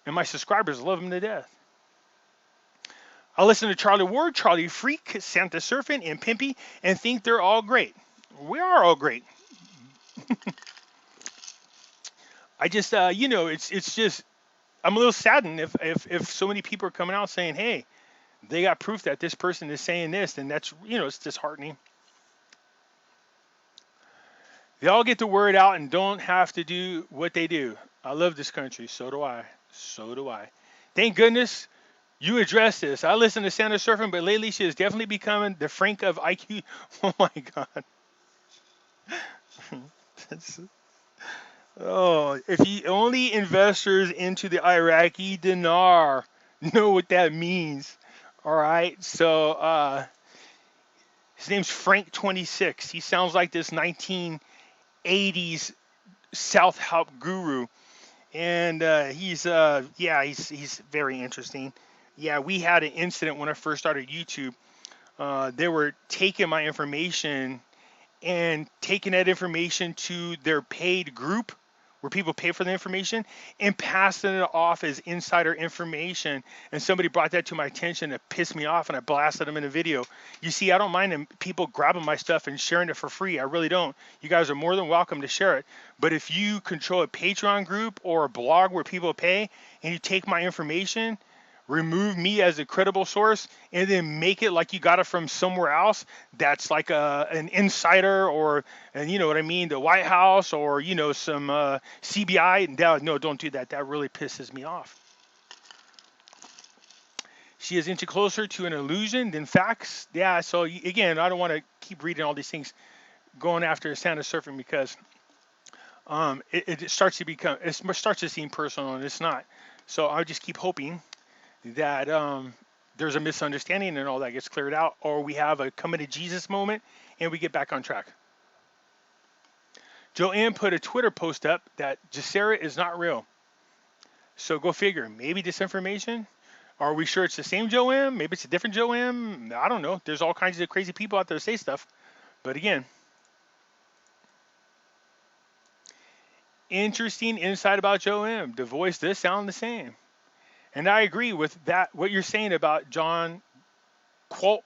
S1: And my subscribers love them to death. I listen to Charlie Ward, Charlie Freak, Santa Surfing, and Pimpy, and think they're all great. We are all great. I just, it's just, I'm a little saddened if so many people are coming out saying, hey, they got proof that this person is saying this, and that's, it's disheartening. They all get the word out and don't have to do what they do. I love this country. So do I. So do I. Thank goodness you addressed this. I listen to Sandra Surfing, but lately she is definitely becoming the Frank of IQ. Oh my God. That's, oh, if only investors into the Iraqi dinar know what that means. All right. So his name's Frank 26. He sounds like this 1980s self help guru. And he's very interesting. Yeah, we had an incident when I first started YouTube. They were taking my information and taking that information to their paid group where people pay for the information and passing it off as insider information. And somebody brought that to my attention. It pissed me off and I blasted them in a video. You see, I don't mind them, people grabbing my stuff and sharing it for free. I really don't. You guys are more than welcome to share it. But if you control a Patreon group or a blog where people pay and you take my information, remove me as a credible source, and then make it like you got it from somewhere else that's like an insider or, and you know what I mean, the White House or, some CBI. And no, don't do that. That really pisses me off. She is inching closer to an illusion than facts. Yeah, so again, I don't want to keep reading all these things going after Santa Surfing because it starts to seem personal, and it's not. So I just keep hoping that there's a misunderstanding and all that gets cleared out, or we have a coming to Jesus moment and we get back on track. Joanne put a Twitter post up that GESARA is not real. So go figure. Maybe disinformation. Are we sure it's the same Joanne? Maybe it's a different Joanne. I don't know. There's all kinds of crazy people out there to say stuff. But again, interesting insight about Joanne. The voice does sound the same. And I agree with that, what you're saying about John Galt.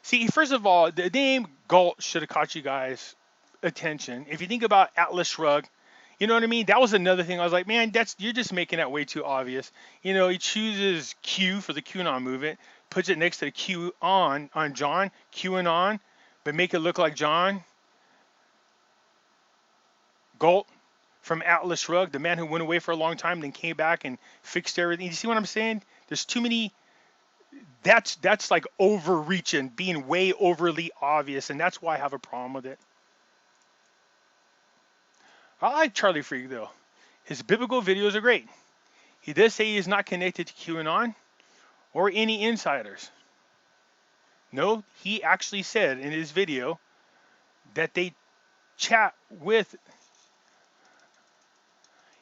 S1: See, first of all, the name Galt should have caught you guys' attention. If you think about Atlas Shrugged, you know what I mean? That was another thing. I was like, man, you're just making that way too obvious. He chooses Q for the QAnon movement, puts it next to the Q on John, QAnon, but make it look like John Galt from Atlas Shrugged, the man who went away for a long time, then came back and fixed everything. You see what I'm saying? There's too many. That's like overreaching, being way overly obvious, and that's why I have a problem with it. I like Charlie Freak though. His biblical videos are great. He does say he is not connected to QAnon or any insiders. No, he actually said in his video that they chat with.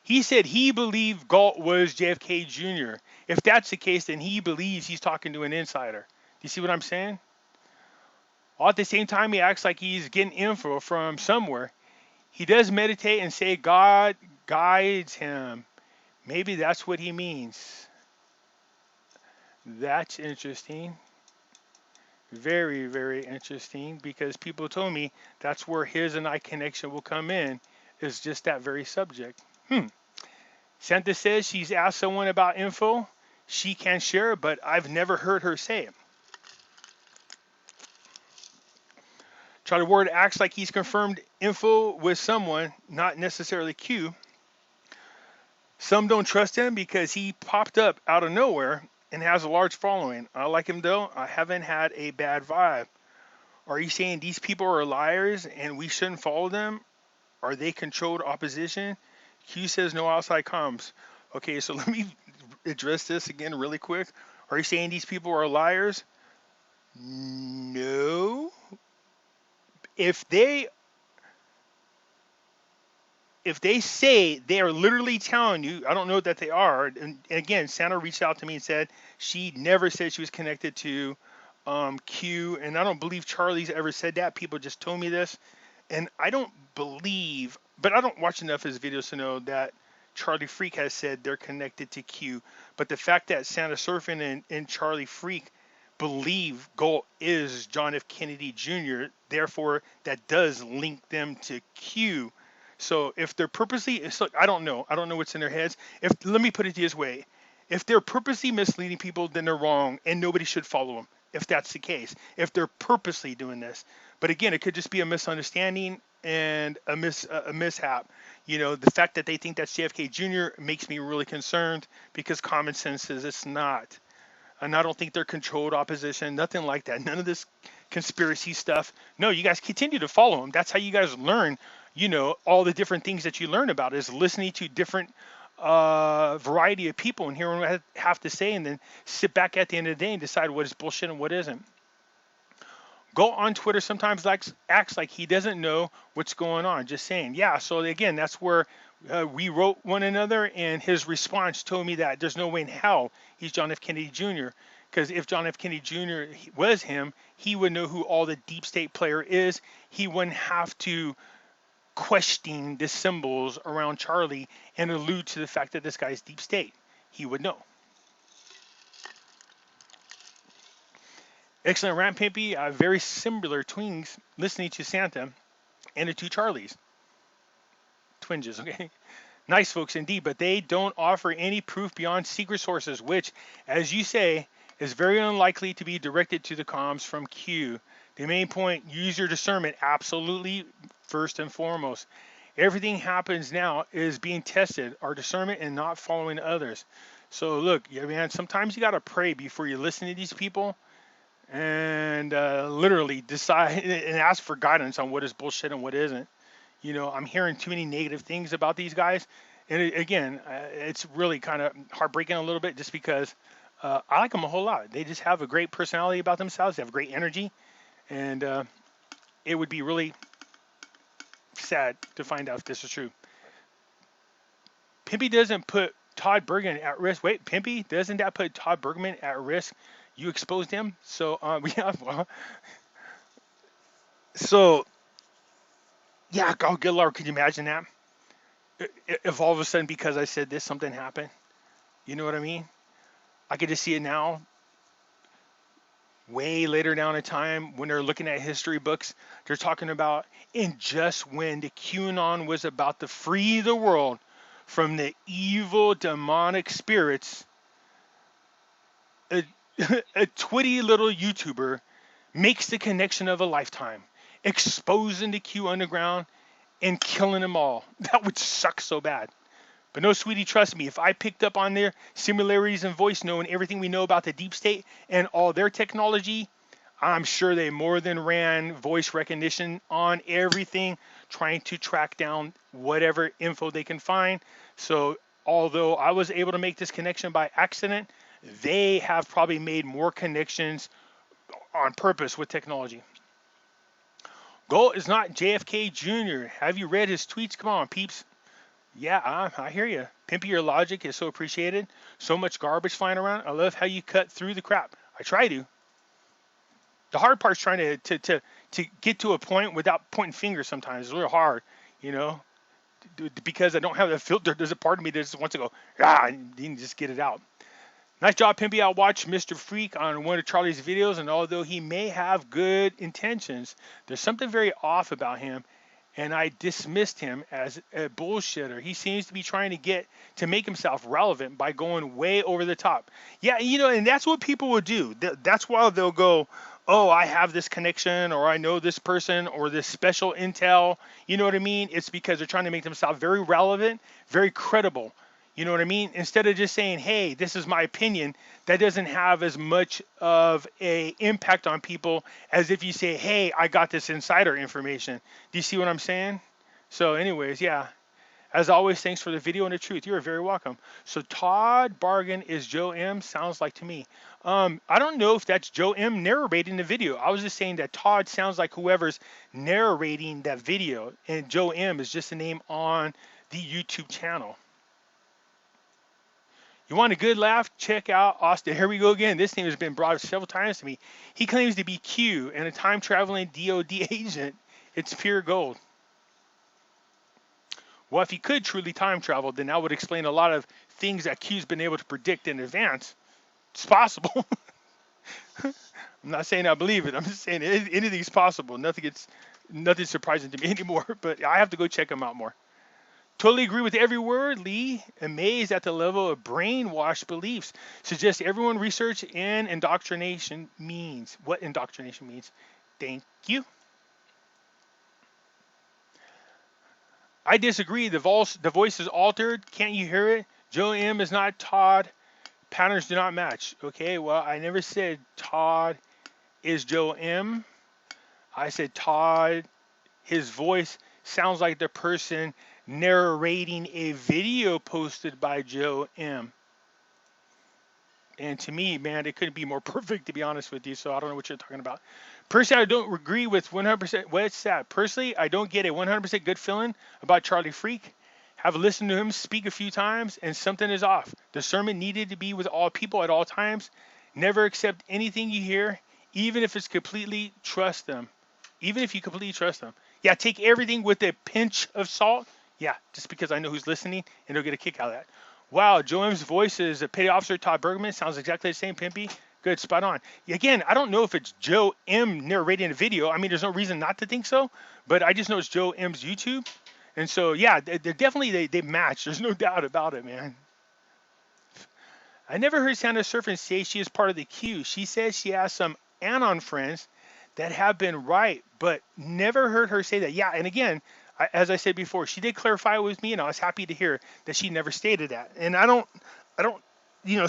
S1: He said he believed Galt was JFK Jr. If that's the case, then he believes he's talking to an insider. Do you see what I'm saying? All at the same time, he acts like he's getting info from somewhere. He does meditate and say God guides him. Maybe that's what he means. That's interesting. Very, very interesting, because people told me that's where his and I connection will come in, is just that very subject. Santa says she's asked someone about info she can share, but I've never heard her say it. Charlie Ward acts like he's confirmed info with someone, not necessarily Q. Some don't trust him because he popped up out of nowhere and has a large following. I like him though. I haven't had a bad vibe. Are you saying these people are liars and we shouldn't follow them? Are they controlled opposition? Q says no outside comms. Okay, so let me address this again really quick. Are you saying these people are liars? No. If they say they are literally telling you, I don't know that they are. And again, Santa reached out to me and said she never said she was connected to Q, and I don't believe Charlie's ever said that. People just told me this, and I don't believe, but I don't watch enough of his videos to know that Charlie Freak has said they're connected to Q. But the fact that Santa Surfing and Charlie Freak believe Galt is John F. Kennedy Jr., therefore that does link them to Q. So if they're purposely, it's like, I don't know what's in their heads. If let me put it this way, if they're purposely misleading people, then they're wrong, and nobody should follow them. If that's the case, if they're purposely doing this, but again, it could just be a misunderstanding and a mishap. The fact that they think that's JFK Jr. makes me really concerned because common sense says it's not. And I don't think they're controlled opposition, nothing like that. None of this conspiracy stuff. No, you guys continue to follow them. That's how you guys learn, all the different things that you learn about is listening to different variety of people and hearing what they have to say, and then sit back at the end of the day and decide what is bullshit and what isn't. Go on Twitter sometimes acts like he doesn't know what's going on. Just saying, yeah. So again, that's where we wrote one another, and his response told me that there's no way in hell he's John F. Kennedy Jr. Because if John F. Kennedy Jr. was him, he would know who all the deep state player is. He wouldn't have to question the symbols around Charlie and allude to the fact that this guy's deep state. He would know. Excellent rant, Pimpy. Very similar twins listening to Santa and the two Charlies. Twinges, okay? Nice folks indeed, but they don't offer any proof beyond secret sources, which, as you say, is very unlikely to be directed to the comms from Q. The main point, use your discernment, absolutely first and foremost. Everything happens now is being tested, our discernment and not following others. So look, yeah, man, sometimes you got to pray before you listen to these people and literally decide and ask for guidance on what is bullshit and what isn't. I'm hearing too many negative things about these guys. And again, it's really kind of heartbreaking a little bit just because I like them a whole lot. They just have a great personality about themselves. They have great energy. And it would be really sad to find out if this is true. Pimpy doesn't put Todd Bergman at risk. Wait, Pimpy, doesn't that put Todd Bergman at risk? You exposed him. So yeah, oh, good Lord, could you imagine that? If all of a sudden, because I said this, something happened. You know what I mean? I could just see it now. Way later down in time, when they're looking at history books, they're talking about, and just when the QAnon was about to free the world from the evil demonic spirits, a twitty little YouTuber makes the connection of a lifetime, exposing the Q underground and killing them all. That would suck so bad. But no, sweetie, trust me, if I picked up on their similarities in voice, knowing everything we know about the deep state and all their technology, I'm sure they more than ran voice recognition on everything, trying to track down whatever info they can find. So although I was able to make this connection by accident, they have probably made more connections on purpose with technology. Goal is not JFK Jr. Have you read his tweets? Come on, peeps. Yeah, I hear you. Pimpy, your logic is so appreciated. So much garbage flying around. I love how you cut through the crap. I try to. The hard part's trying to get to a point without pointing fingers sometimes. It's really hard, because I don't have the filter. There's a part of me that just wants to go, and just get it out. Nice job, Pimpy. I watched Mr. Freak on one of Charlie's videos, and although he may have good intentions, there's something very off about him, and I dismissed him as a bullshitter. He seems to be trying to make himself relevant by going way over the top. Yeah, and that's what people will do. That's why they'll go, oh, I have this connection, or I know this person, or this special intel. You know what I mean? It's because they're trying to make themselves very relevant, very credible. You know what I mean? Instead of just saying, hey, this is my opinion, that doesn't have as much of a impact on people as if you say, hey, I got this insider information. Do you see what I'm saying? So anyways, yeah. As always, thanks for the video and the truth. You're very welcome. So Todd Bargan is Joe M. Sounds like to me. I don't know if that's Joe M. narrating the video. I was just saying that Todd sounds like whoever's narrating that video. And Joe M. is just a name on the YouTube channel. You want a good laugh? Check out Austin. Here we go again. This name has been brought up several times to me. He claims to be Q and a time-traveling DOD agent. It's pure gold. Well, if he could truly time travel, then that would explain a lot of things that Q's been able to predict in advance. It's possible. I'm not saying I believe it. I'm just saying anything's possible. Nothing's surprising to me anymore. But I have to go check him out more. Totally agree with every word, Lee. Amazed at the level of brainwashed beliefs. Suggest everyone research and indoctrination means. What indoctrination means. Thank you. I disagree. The voice is altered. Can't you hear it? Joe M is not Todd. Patterns do not match. Okay, well, I never said Todd is Joe M. I said Todd, his voice sounds like the person narrating a video posted by Joe M. And to me, man, it couldn't be more perfect, to be honest with you. So I don't know what you're talking about. Personally, I don't agree with 100%. What's that? Personally, I don't get a 100% good feeling about Charlie Freak. Have listened to him speak a few times, and something is off. The sermon needed to be with all people at all times. Never accept anything you hear, even if it's completely trust them. Even if you completely trust them. Yeah, take everything with a pinch of salt. Yeah, just because I know who's listening, and they'll get a kick out of that. Wow, Joe M's voice is a petty officer Todd Bergman. Sounds exactly the same, Pimpy. Good, spot on. Again, I don't know if it's Joe M narrating a video. I mean, there's no reason not to think so, but I just know it's Joe M's YouTube. And so, yeah, they're definitely, they match. There's no doubt about it, man. I never heard Santa Surfing say she is part of the queue. She says she has some Anon friends that have been right, but never heard her say that. Yeah, and again, as I said before, she did clarify with me, and I was happy to hear that she never stated that. And I don't,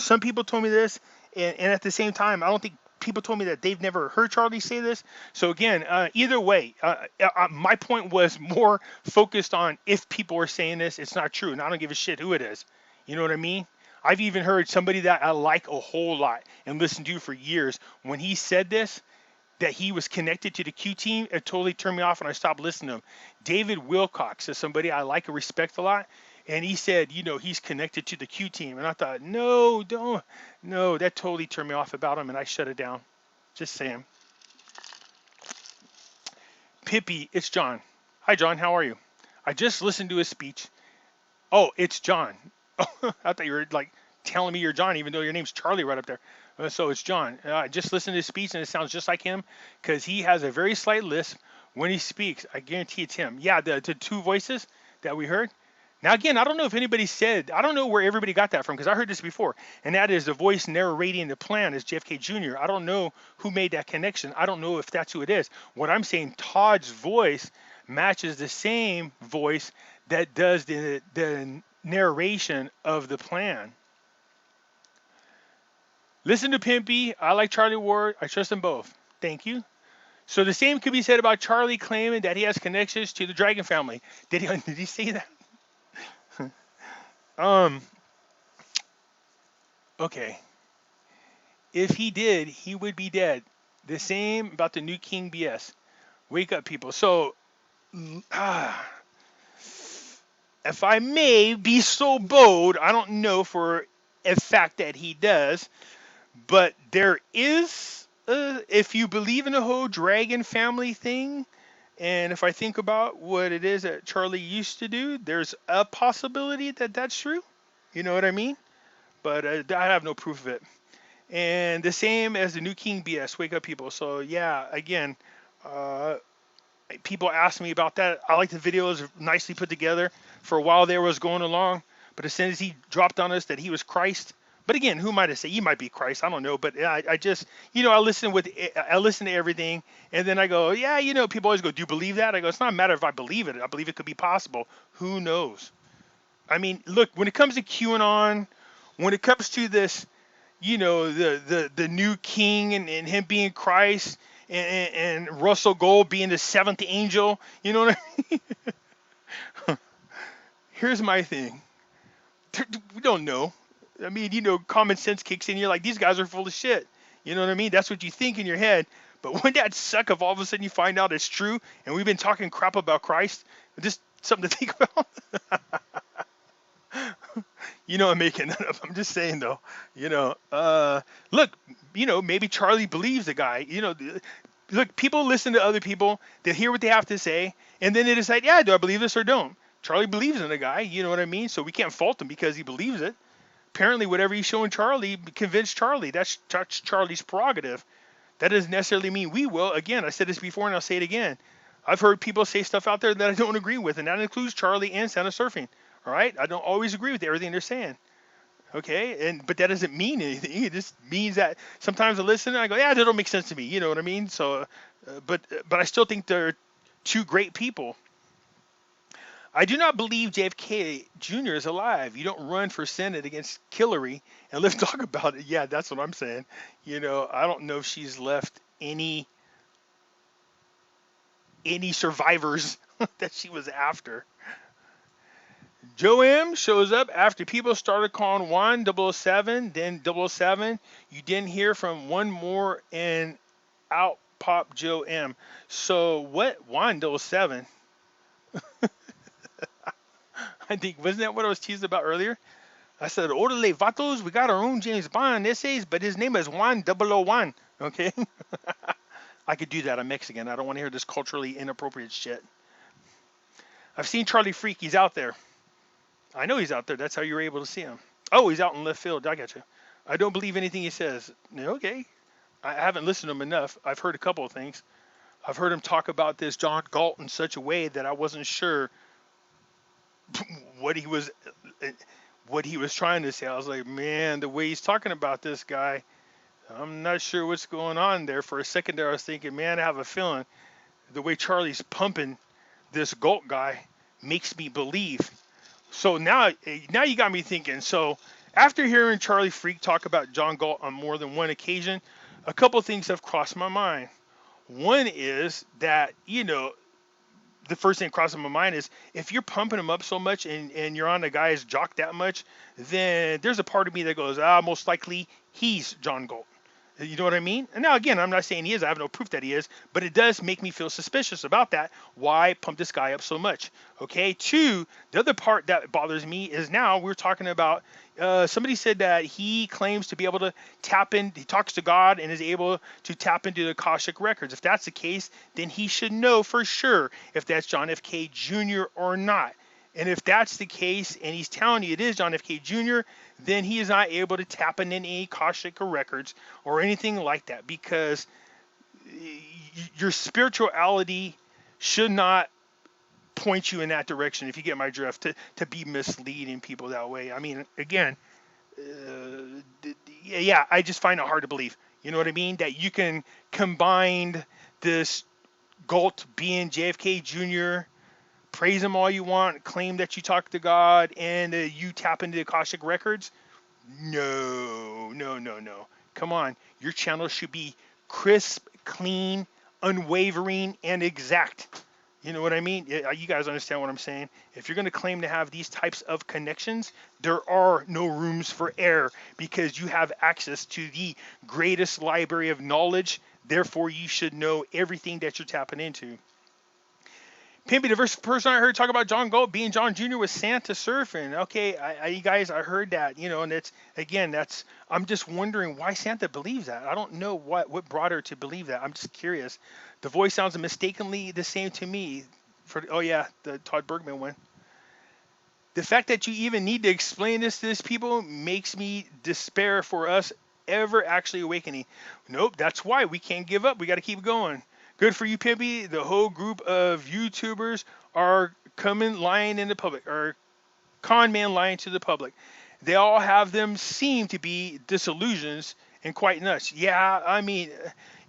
S1: some people told me this, and at the same time, I don't think people told me that they've never heard Charlie say this. So again, either way, my point was more focused on if people are saying this, it's not true, and I don't give a shit who it is. You know what I mean? I've even heard somebody that I like a whole lot and listened to for years, when he said this, that he was connected to the Q team, it totally turned me off and I stopped listening to him. David Wilcox is somebody I like and respect a lot. And he said, he's connected to the Q team. And I thought, no, that totally turned me off about him and I shut it down. Just saying. Pippy, it's John. Hi, John. How are you? I just listened to his speech. Oh, it's John. I thought you were like telling me you're John, even though your name's Charlie right up there. So it's John. I just listened to his speech, and it sounds just like him because he has a very slight lisp when he speaks. I guarantee it's him. Yeah, the two voices that we heard. Now, again, I don't know if anybody said, I don't know where everybody got that from because I heard this before, and that is the voice narrating the plan is JFK Jr. I don't know who made that connection. I don't know if that's who it is. What I'm saying, Todd's voice matches the same voice that does the narration of the plan. Listen to Pimpy. I like Charlie Ward. I trust them both. Thank you. So the same could be said about Charlie claiming that he has connections to the Dragon family. Did he say that? Okay. If he did, he would be dead. The same about the new King BS. Wake up, people. So, if I may be so bold, I don't know for a fact that he does, but there is, if you believe in the whole Dragon family thing, and if I think about what it is that Charlie used to do, there's a possibility that that's true. You know what I mean? But I have no proof of it. And the same as the new King BS, wake up, people. So yeah, again, people ask me about that. I like the videos nicely put together. For a while there was going along, but as soon as he dropped on us that he was Christ. But again, who might have said he might be Christ? I don't know. But I just, I listen to everything, and then I go, yeah, people always go, do you believe that? I go, it's not a matter if I believe it. I believe it could be possible. Who knows? I mean, look, when it comes to QAnon, when it comes to this, the new king and him being Christ and Russell Gold being the seventh angel, you know what I mean? Here's my thing. We don't know. I mean, common sense kicks in. You're like, these guys are full of shit. You know what I mean? That's what you think in your head. But wouldn't that suck if all of a sudden you find out it's true and we've been talking crap about Christ? Just something to think about. I'm making that up. I'm just saying, though. Look, maybe Charlie believes the guy. Look, people listen to other people. They hear what they have to say, and then they decide, yeah, do I believe this or don't? Charlie believes in the guy. You know what I mean? So we can't fault him because he believes it. Apparently, whatever he's showing Charlie convinced Charlie. That's Charlie's prerogative. That doesn't necessarily mean we will. Again, I said this before, and I'll say it again. I've heard people say stuff out there that I don't agree with, and that includes Charlie and Santa Surfing. All right, I don't always agree with everything they're saying. Okay, but that doesn't mean anything. It just means that sometimes I listen and I go, yeah, that don't make sense to me. You know what I mean? So, but I still think they're two great people. I do not believe JFK Jr. is alive. You don't run for Senate against Hillary and let's talk about it. Yeah, that's what I'm saying. I don't know if she's left any survivors that she was after. Joe M shows up after people started calling Juan 007, then 007. You didn't hear from one more, and out popped Joe M. So what? Juan 007? I think, wasn't that what I was teased about earlier? I said, Orderly Vatos, we got our own James Bond essays, but his name is Juan 001. Okay? I could do that. I'm Mexican. I don't want to hear this culturally inappropriate shit. I've seen Charlie Freak. He's out there. I know he's out there. That's how you were able to see him. Oh, he's out in left field. I got you. I don't believe anything he says. Okay. I haven't listened to him enough. I've heard a couple of things. I've heard him talk about this John Galt in such a way that I wasn't sure what he was trying to say. I was like, man, the way he's talking about this guy, I'm not sure what's going on there. For a second there, I was thinking, man, I have a feeling the way Charlie's pumping this Galt guy makes me believe. So now you got me thinking. So after hearing Charlie Freak talk about John Galt on more than one occasion, a couple things have crossed my mind. One is that, the first thing crossing my mind is if you're pumping him up so much and you're on the guy's jock that much, then there's a part of me that goes, most likely he's John Galt. You know what I mean? And now, again, I'm not saying he is. I have no proof that he is, but it does make me feel suspicious about that. Why pump this guy up so much? Okay. Two, the other part that bothers me is now we're talking about somebody said that he claims to be able to tap in, he talks to God and is able to tap into the Akashic records. If that's the case, then he should know for sure if that's John F. K. Jr. or not. And if that's the case, and he's telling you it is John F. K. Jr., then he is not able to tap in any Akashic records or anything like that, because your spirituality should not point you in that direction, if you get my drift, to be misleading people that way. I mean, again, yeah, I just find it hard to believe. You know what I mean? That you can combine this Galt being JFK Jr., praise him all you want, claim that you talk to God, and you tap into the Akashic records. No. Come on. Your channel should be crisp, clean, unwavering, and exact. You know what I mean? You guys understand what I'm saying? If you're going to claim to have these types of connections, there are no rooms for error, because you have access to the greatest library of knowledge. Therefore, you should know everything that you're tapping into. Pimpy, the first person I heard talk about John Galt being John Jr. was Santa surfing. Okay, you guys, I heard that, and I'm just wondering why Santa believes that. I don't know what brought her to believe that. I'm just curious. The voice sounds mistakenly the same to me. The Todd Bergman one. The fact that you even need to explain this to these people makes me despair for us ever actually awakening. Nope, that's why we can't give up. We got to keep going. Good for you, Pimpy. The whole group of YouTubers are lying in the public, or con man lying to the public. They all have them seem to be disillusions and quite nuts. Yeah, I mean,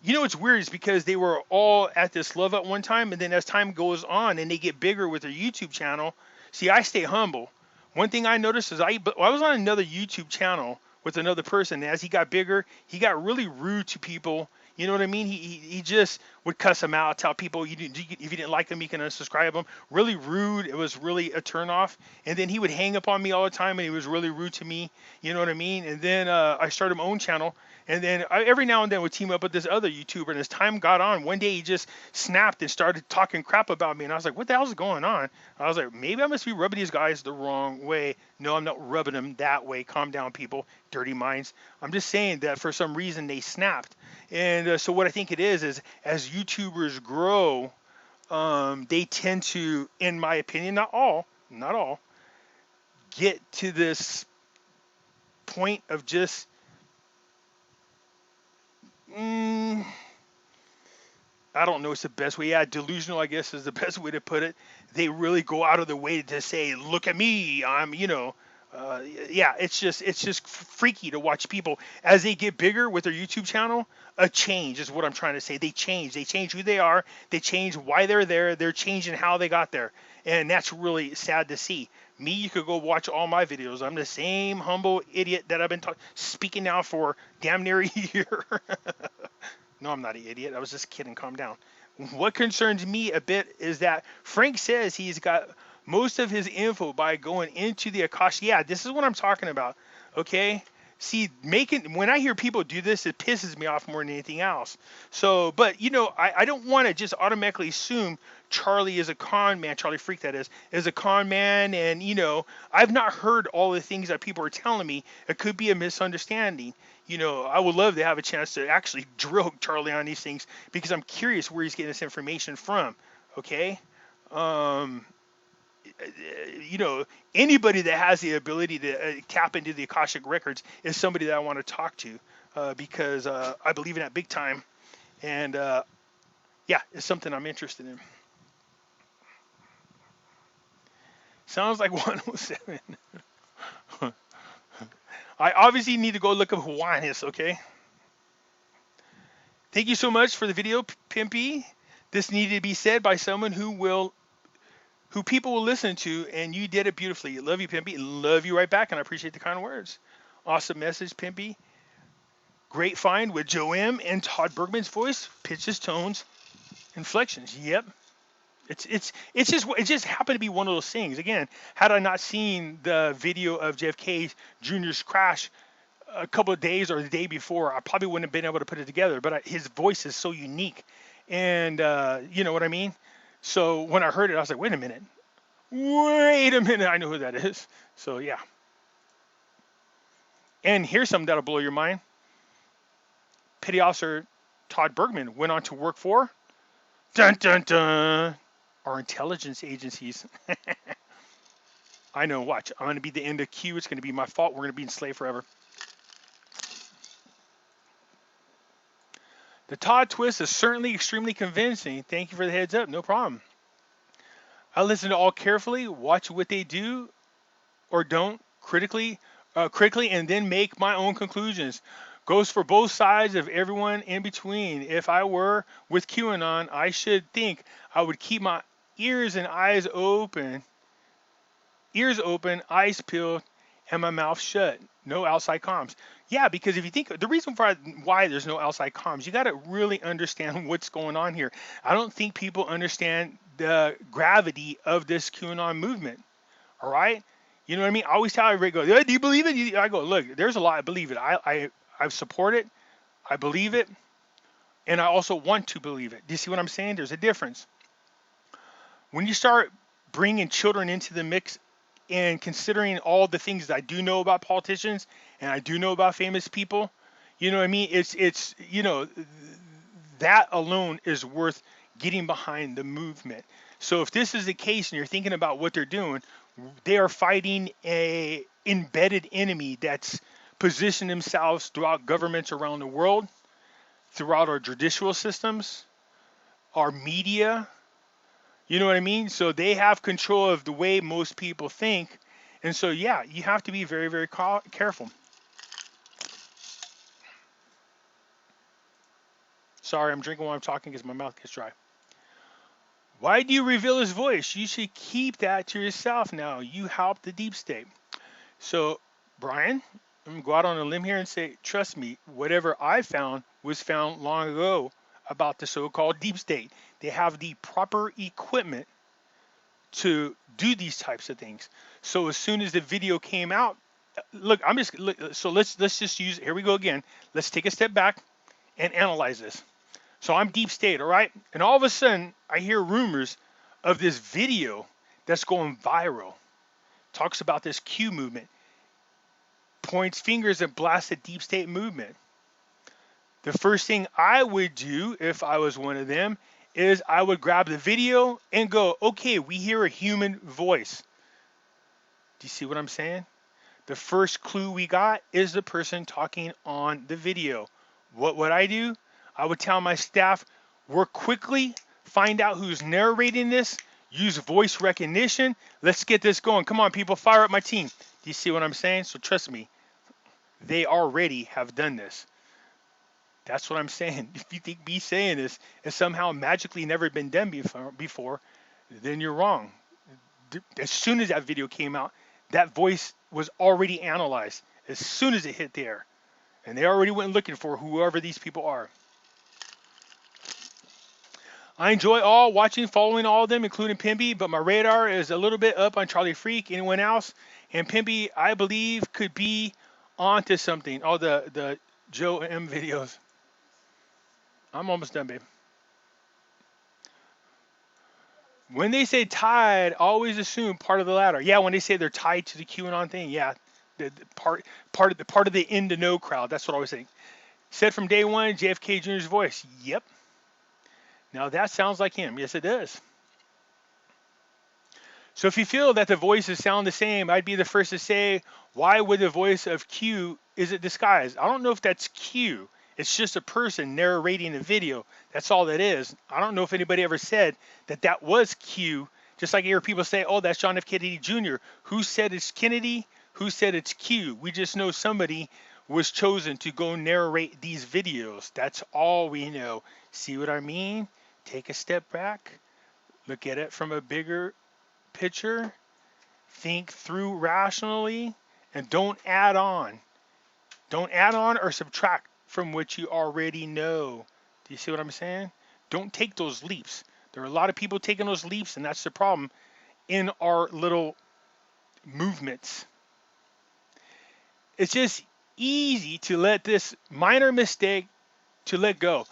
S1: what's weird is because they were all at this love at one time, and then as time goes on and they get bigger with their YouTube channel. See, I stay humble. One thing I noticed is I was on another YouTube channel with another person. And as he got bigger, he got really rude to people. You know what I mean? He just would cuss them out, tell people if you didn't like them, you can unsubscribe them. Really rude. It was really a turnoff. And then he would hang up on me all the time, and he was really rude to me. You know what I mean? And then I started my own channel, and then every now and then would team up with this other YouTuber. And as time got on, one day he just snapped and started talking crap about me. And I was like, what the hell is going on? I was like, maybe I must be rubbing these guys the wrong way. No, I'm not rubbing them that way. Calm down, people. Dirty minds. I'm just saying that for some reason they snapped. And so what I think it is as YouTubers grow, they tend to, in my opinion, not all, get to this point of just I don't know, it's the best way. Yeah, delusional, I guess, is the best way to put it. They really go out of the way to say, "Look at me, I'm," yeah, it's just freaky to watch people as they get bigger with their YouTube channel. A change is what I'm trying to say. They change who they are, they change why they're there, they're changing how they got there, and that's really sad to see. Me, you could go watch all my videos. I'm the same humble idiot that I've been speaking now for damn near a year. No, I'm not an idiot. I was just kidding. Calm down. What concerns me a bit is that Frank says he's got most of his info by going into the Akash. Yeah, this is what I'm talking about. Okay. See, when I hear people do this, it pisses me off more than anything else. So, but I don't want to just automatically assume Charlie is a con man. Charlie Freak, that is a con man, and I've not heard all the things that people are telling me. It could be a misunderstanding. I would love to have a chance to actually drill Charlie on these things because I'm curious where he's getting this information from. Okay. Um, Anybody that has the ability to tap into the Akashic records is somebody that I want to talk to because I believe in that big time. And yeah, it's something I'm interested in. Sounds like 107. I obviously need to go look up Hawaiianis, okay? Thank you so much for the video, Pimpy. This needed to be said by someone who people will listen to, and you did it beautifully. Love you, Pimpy. Love you right back, and I appreciate the kind words. Awesome message, Pimpy. Great find with Joe M. and Todd Bergman's voice, pitches, tones, inflections. Yep. It just happened to be one of those things. Again, had I not seen the video of JFK Jr.'s crash a couple of days or the day before, I probably wouldn't have been able to put it together. But his voice is so unique, and you know what I mean. So when I heard it, I was like, wait a minute, I know who that is. So yeah. And here's something that'll blow your mind. Petty Officer Todd Bergman went on to work for dun dun dun our intelligence agencies. I know, watch. I'm going to be the end of Q. It's going to be my fault. We're going to be enslaved forever. The Todd twist is certainly extremely convincing. Thank you for the heads up. No problem. I listen to all carefully, watch what they do or don't critically, and then make my own conclusions. Goes for both sides of everyone in between. If I were with QAnon, I should think I would keep my ears and eyes open, eyes peeled, and my mouth shut. No outside comms. Yeah, because if you think the reason for why there's no outside comms, you got to really understand what's going on here. I don't think people understand the gravity of this QAnon movement. All right, you know what I mean? I always tell everybody, go, do you believe it? I go, look, there's a lot. I believe it. I support it. I believe it, and I also want to believe it. Do you see what I'm saying? There's a difference. When you start bringing children into the mix and considering all the things that I do know about politicians and I do know about famous people, you know what I mean? It's that alone is worth getting behind the movement. So if this is the case and you're thinking about what they're doing, they are fighting a embedded enemy that's positioned themselves throughout governments around the world, throughout our judicial systems, our media. You know what I mean? So they have control of the way most people think. And so, yeah, you have to be very, very careful. Sorry, I'm drinking while I'm talking because my mouth gets dry. Why do you reveal his voice? You should keep that to yourself now. You help the deep state. So, Brian, I'm going to go out on a limb here and say, trust me, whatever I found was found long ago about the so-called deep state. They have the proper equipment to do these types of things. So as soon as the video came out, look, let's just use, here we go again. Let's take a step back and analyze this. So I'm deep state, all right? And all of a sudden, I hear rumors of this video that's going viral. Talks about this Q movement. Points fingers and blasts the deep state movement. The first thing I would do if I was one of them is I would grab the video and go, okay, we hear a human voice. Do you see what I'm saying? The first clue we got is the person talking on the video. What would I do? I would tell my staff, Work quickly, find out who's narrating this, use voice recognition. Let's get this going. Come on, people, fire up my team. Do you see what I'm saying? So trust me, they already have done this. That's what I'm saying. If you think me saying this has somehow magically never been done before, then you're wrong. As soon as that video came out, that voice was already analyzed as soon as it hit the air. And they already went looking for whoever these people are. I enjoy watching, following all of them, including Pimpy, but my radar is a little bit up on Charlie Freak. Anyone else? And Pimpy, I believe, could be onto something. Oh, the Joe M videos. I'm almost done, babe. When they say tied, always assume part of the latter. Yeah, when they say they're tied to the QAnon thing, yeah, the part of the in to know crowd. That's what I was saying. Said from day one, JFK Jr.'s voice. Yep. Now that sounds like him. Yes, it does. So if you feel that the voices sound the same, I'd be the first to say, why would the voice of Q, is it disguised? I don't know if that's Q. It's just a person narrating a video. That's all that is. I don't know if anybody ever said that that was Q. Just like I hear people say, oh, that's John F. Kennedy Jr. Who said it's Kennedy? Who said it's Q? We just know somebody was chosen to go narrate these videos. That's all we know. See what I mean? Take a step back. Look at it from a bigger picture. Think through rationally. And don't add on. Don't add on or subtract from what you already know. Do you see what I'm saying? Don't take those leaps. There are a lot of people taking those leaps, and that's the problem in our little movements. It's just easy to let this minor mistake to let go.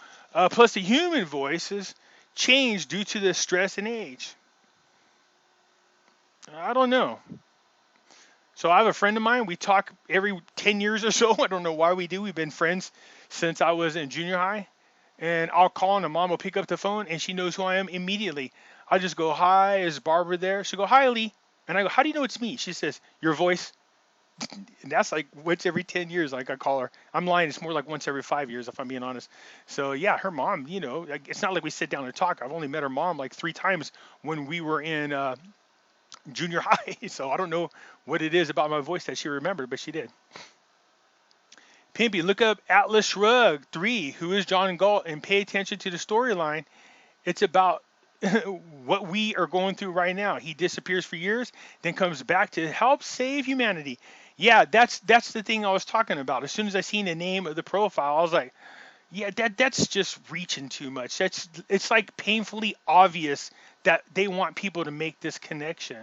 S1: Plus, the human voices change due to the stress and age. I don't know. So I have a friend of mine. We talk every 10 years or so. I don't know why we do. We've been friends since I was in junior high. And I'll call and mom will pick up the phone and she knows who I am immediately. I just go, hi, is Barbara there? She'll go, hi, Lee. And I go, how do you know it's me? She says, your voice. And that's like once every 10 years, like I call her. I'm lying. It's more like once every 5 years, if I'm being honest. So yeah, her mom, you know, it's not like we sit down and talk. I've only met her mom like 3 times when we were in junior high. So I don't know what it is about my voice that she remembered, but she did. Pimpy, look up Atlas Shrugged 3, who is John Galt, and pay attention to the storyline. It's about what we are going through right now. He disappears for years, then comes back to help save humanity. Yeah, that's the thing I was talking about. As soon as I seen the name of the profile, I was like, yeah, that's just reaching too much. It's like painfully obvious that they want people to make this connection.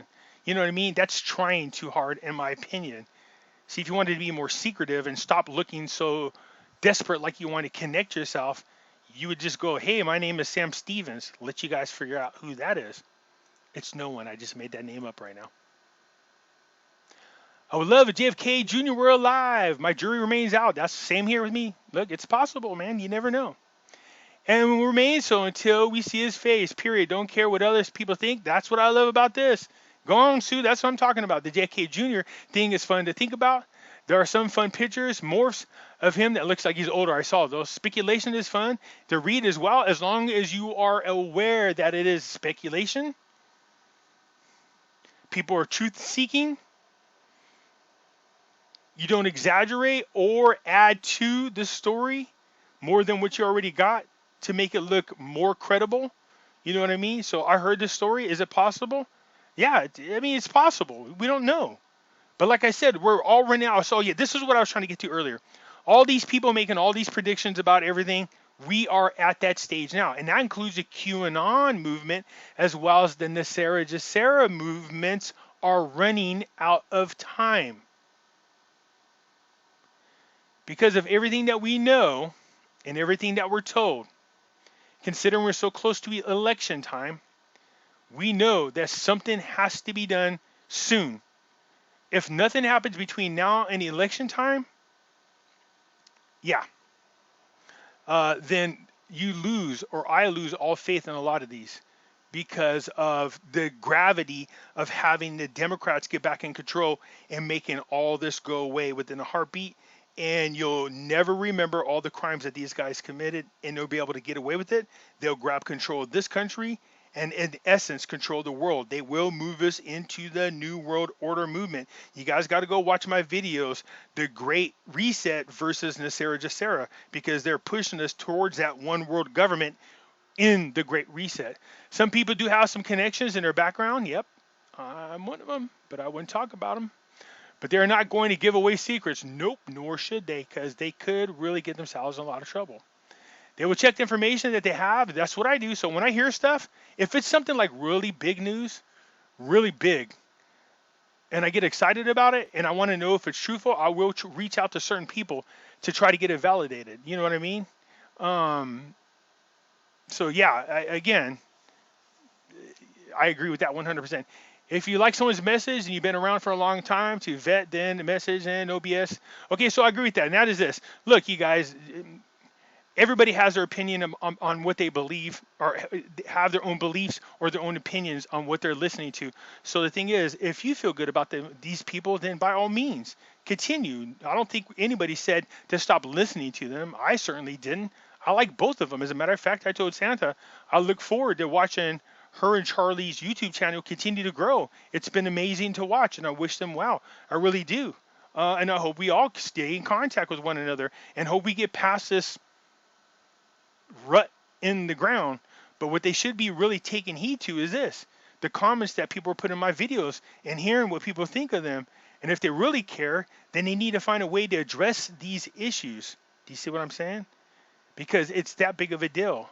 S1: You know what I mean? That's trying too hard, in my opinion. See, if you wanted to be more secretive and stop looking so desperate like you want to connect yourself, you would just go, hey, my name is Sam Stevens. Let you guys figure out who that is. It's no one. I just made that name up right now. I would love a JFK Jr. We're alive. My jury remains out. That's the same here with me. Look, it's possible, man. You never know. And will remain so until we see his face, period. Don't care what other people think. That's what I love about this. Go on, Sue. That's what I'm talking about. The JFK Jr. thing is fun to think about. There are some fun pictures, morphs of him that looks like he's older. I saw those. Speculation is fun to read as well, as long as you are aware that it is speculation. People are truth-seeking. You don't exaggerate or add to the story more than what you already got to make it look more credible. You know what I mean? So I heard this story. Is it possible? Yeah, I mean, it's possible. We don't know. But like I said, we're all running out. So yeah, this is what I was trying to get to earlier. All these people making all these predictions about everything, we are at that stage now. And that includes the QAnon movement as well as the NESARA, GESARA movements are running out of time. Because of everything that we know and everything that we're told, considering we're so close to election time, we know that something has to be done soon. If nothing happens between now and election time, yeah, then you lose, or I lose, all faith in a lot of these because of the gravity of having the Democrats get back in control and making all this go away within a heartbeat and you'll never remember all the crimes that these guys committed, and they'll be able to get away with it. They'll grab control of this country and, in essence, control the world. They will move us into the New World Order movement. You guys got to go watch my videos, The Great Reset versus NESARA GESARA, because they're pushing us towards that one world government in the Great Reset. Some people do have some connections in their background. Yep, I'm one of them, but I wouldn't talk about them. But they're not going to give away secrets. Nope, nor should they, because they could really get themselves in a lot of trouble. They will check the information that they have. That's what I do. So when I hear stuff, if it's something like really big news, really big, and I get excited about it and I want to know if it's truthful, I will reach out to certain people to try to get it validated. You know what I mean? So yeah, again, I agree with that 100%. If you like someone's message and you've been around for a long time, to vet then the message and no BS. Okay, so I agree with that. Now does this. Look, you guys, everybody has their opinion on what they believe, or have their own beliefs or their own opinions on what they're listening to. So the thing is, if you feel good about these people, then by all means, continue. I don't think anybody said to stop listening to them. I certainly didn't. I like both of them. As a matter of fact, I told Santa I look forward to watching her and Charlie's YouTube channel continue to grow. It's been amazing to watch, and I wish them well. I really do. And I hope we all stay in contact with one another and hope we get past this rut in the ground. But what they should be really taking heed to is this: the comments that people are putting in my videos and hearing what people think of them. And if they really care, then they need to find a way to address these issues. Do you see what I'm saying? Because it's that big of a deal.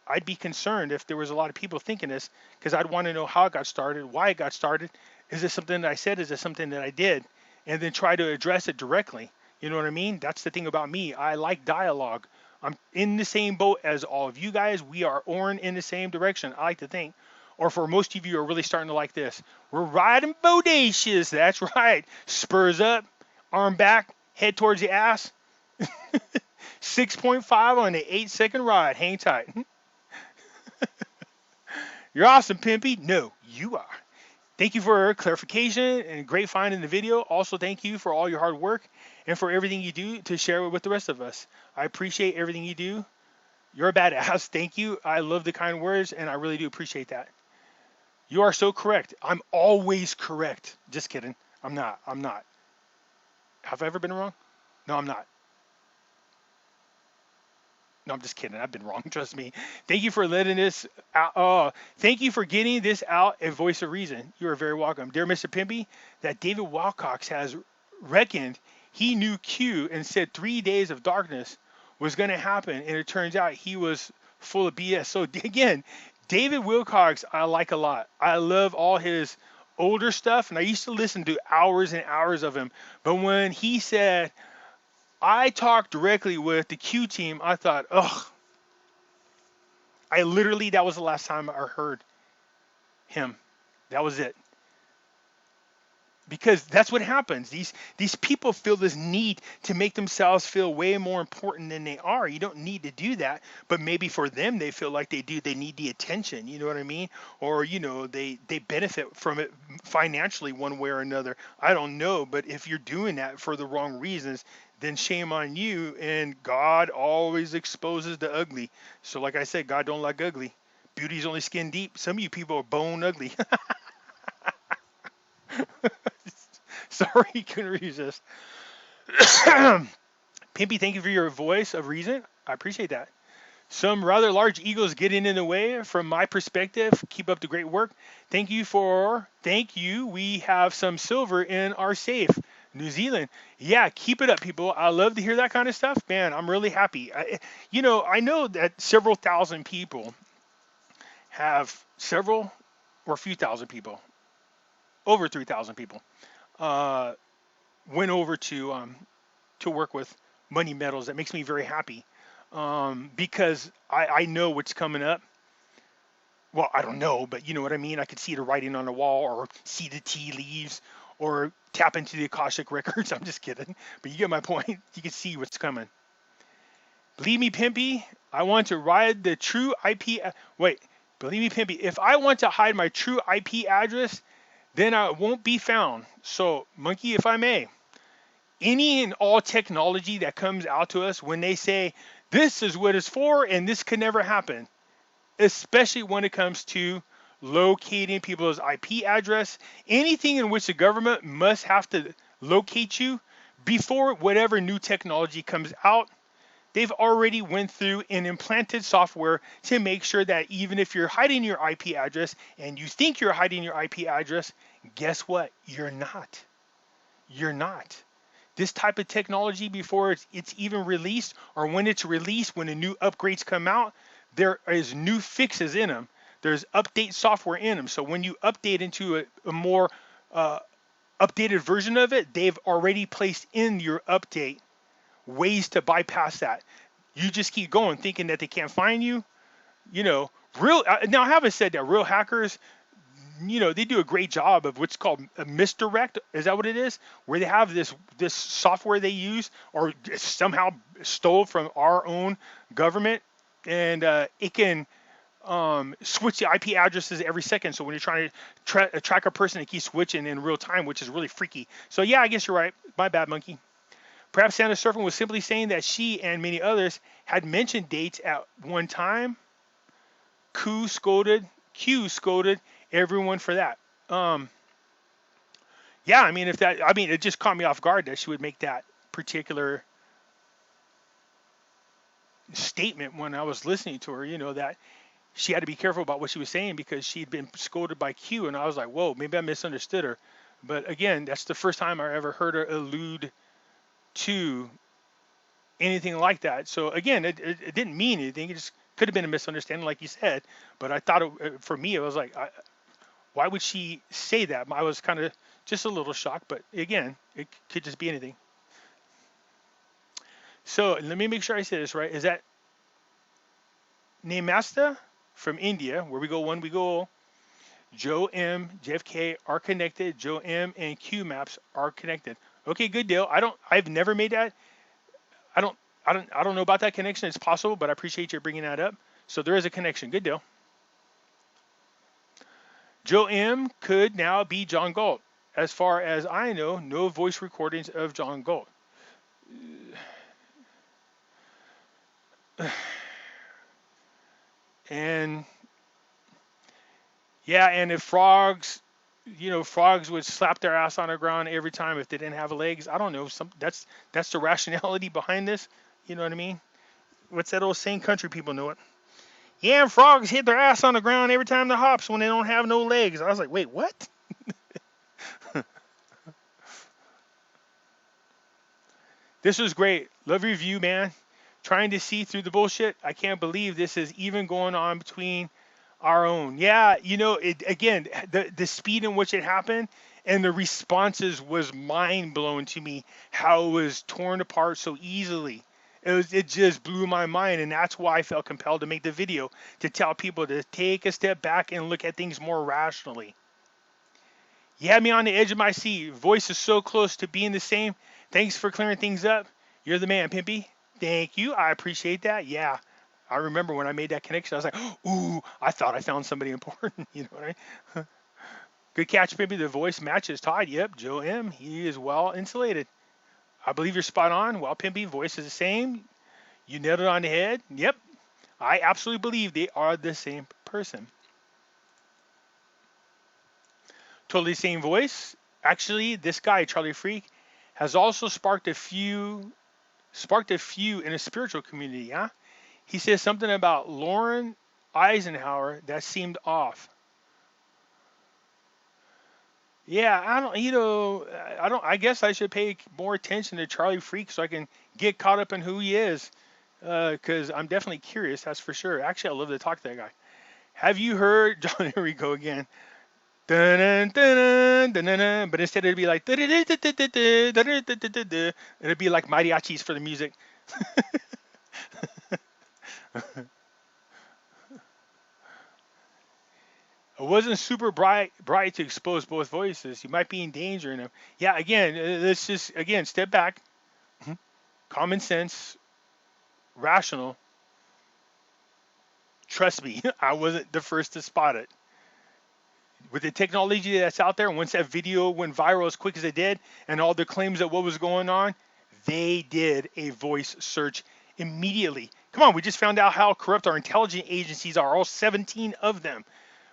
S1: I'd be concerned if there was a lot of people thinking this, because I'd want to know how it got started, why it got started. Is it something that I said? Is it something that I did? And then try to address it directly. You know what I mean? That's the thing about me. I like dialogue. I'm in the same boat as all of you guys. We are oaring in the same direction, I like to think. Or for most of you are really starting to like this. We're riding bodacious. That's right. Spurs up, arm back, head towards the ass. 6.5 on the 8-second ride. Hang tight. You're awesome, Pimpy. No, you are. Thank you for clarification and great find in the video. Also, thank you for all your hard work and for everything you do to share it with the rest of us. I appreciate everything you do. You're a badass. Thank you. I love the kind words, and I really do appreciate that. You are so correct. I'm always correct. Just kidding. I'm not. Have I ever been wrong? No, I'm not. No, I'm just kidding. I've been wrong. Trust me. Thank you for letting this out. Thank you for getting this out a voice of reason. You are very welcome. Dear Mr. Pimpy, that David Wilcox has reckoned he knew Q and said 3 days of darkness was going to happen. And it turns out he was full of BS. So again, David Wilcox, I like a lot. I love all his older stuff. And I used to listen to hours and hours of him. But when he said, I talked directly with the Q team, I thought, ugh. That was the last time I heard him. That was it. Because that's what happens. These people feel this need to make themselves feel way more important than they are. You don't need to do that, but maybe for them they feel like they do. They need the attention, you know what I mean? Or, they benefit from it financially one way or another. I don't know, but if you're doing that for the wrong reasons, then shame on you, and God always exposes the ugly. So like I said, God don't like ugly. Beauty's only skin deep. Some of you people are bone ugly. Sorry, couldn't resist. Pimpy, thank you for your voice of reason. I appreciate that. Some rather large egos getting in the way from my perspective. Keep up the great work. Thank you. We have some silver in our safe. New Zealand. Yeah, keep it up, people. I love to hear that kind of stuff. Man, I'm really happy. I know that several thousand people have several or a few thousand people, over 3,000 people, went over to work with Money Metals. That makes me very happy because I know what's coming up. Well, I don't know, but you know what I mean? I could see the writing on the wall or see the tea leaves or tap into the Akashic records. I'm just kidding. But you get my point. You can see what's coming. Believe me, Pimpy, I want to ride the true IP. Believe me, Pimpy, if I want to hide my true IP address, then I won't be found. So, Monkey, if I may, Any and all technology that comes out to us, when they say this is what it's for and this could never happen, especially when it comes to locating people's IP address, anything in which the government must have to locate you before whatever new technology comes out, they've already went through and implanted software to make sure that even if you're hiding your IP address and you think you're hiding your IP address, guess what? You're not. You're not. This type of technology, before it's even released, or when it's released, when the new upgrades come out, there is new fixes in them. There's update software in them. So when you update into a more updated version of it, they've already placed in your update ways to bypass that. You just keep going thinking that they can't find you. You know, now I haven't said that real hackers, they do a great job of what's called a misdirect. Is that what it is? Where they have this software they use, or somehow stole from our own government, and it can switch the IP addresses every second. So when you're trying to track a person, it keeps switching in real time, which is really freaky. So yeah, I guess you're right. My bad, monkey. Perhaps Santa Surfing was simply saying that she and many others had mentioned dates at one time. Q scolded everyone for that. Yeah, I mean, it just caught me off guard that she would make that particular statement when I was listening to her, that she had to be careful about what she was saying because she'd been scolded by Q, and I was like, whoa, maybe I misunderstood her. But again, that's the first time I ever heard her allude to anything like that. So again, it didn't mean anything. It just could have been a misunderstanding, like you said. But I thought, for me, it was like, why would she say that? I was kind of just a little shocked. But again, it could just be anything. So let me make sure I say this right. Is that Nemasta from India, where we go one, we go all. Joe M, JFK are connected. Joe M and Q Maps are connected. Okay, good deal. I've never made that. I don't know about that connection. It's possible, but I appreciate you bringing that up. So there is a connection. Good deal. Joe M could now be John Galt. As far as I know, no voice recordings of John Galt. And yeah, and if frogs would slap their ass on the ground every time if they didn't have legs. I don't know. That's the rationality behind this. You know what I mean? What's that old saying? Country people know it. Yeah, and frogs hit their ass on the ground every time they hops when they don't have no legs. I was like, wait, what? This was great. Love your view, man. Trying to see through the bullshit. I can't believe this is even going on between our own. Yeah, again, the speed in which it happened and the responses was mind blowing to me. How it was torn apart so easily. It just blew my mind, and that's why I felt compelled to make the video, to tell people to take a step back and look at things more rationally. You had me on the edge of my seat. Voice is so close to being the same. Thanks for clearing things up. You're the man, Pimpy. Thank you. I appreciate that. Yeah. I remember when I made that connection, I was like, ooh, I thought I found somebody important. You know what I mean? Good catch, Pimpy. The voice matches Todd. Yep, Joe M. He is well insulated. I believe you're spot on. Well, Pimpy, voice is the same. You nailed it on the head. Yep. I absolutely believe they are the same person. Totally same voice. Actually, this guy, Charlie Freak, has also sparked a few in a spiritual community, huh? He says something about Lauren Eisenhower that seemed off. Yeah, I guess I should pay more attention to Charlie Freak so I can get caught up in who he is, because I'm definitely curious, that's for sure. Actually, I'd love to talk to that guy. Have you heard, John, here we go again. Dun, dun, dun, dun, dun, dun, but instead it'd be like, it'd be like mariachis for the music. It wasn't super bright to expose both voices. You might be in danger in them. Yeah, again, let's just, step back. Common sense, rational. Trust me, I wasn't the first to spot it. With the technology that's out there, once that video went viral as quick as it did, and all the claims that what was going on, they did a voice search immediately. Come on, we just found out how corrupt our intelligence agencies are, all 17 of them,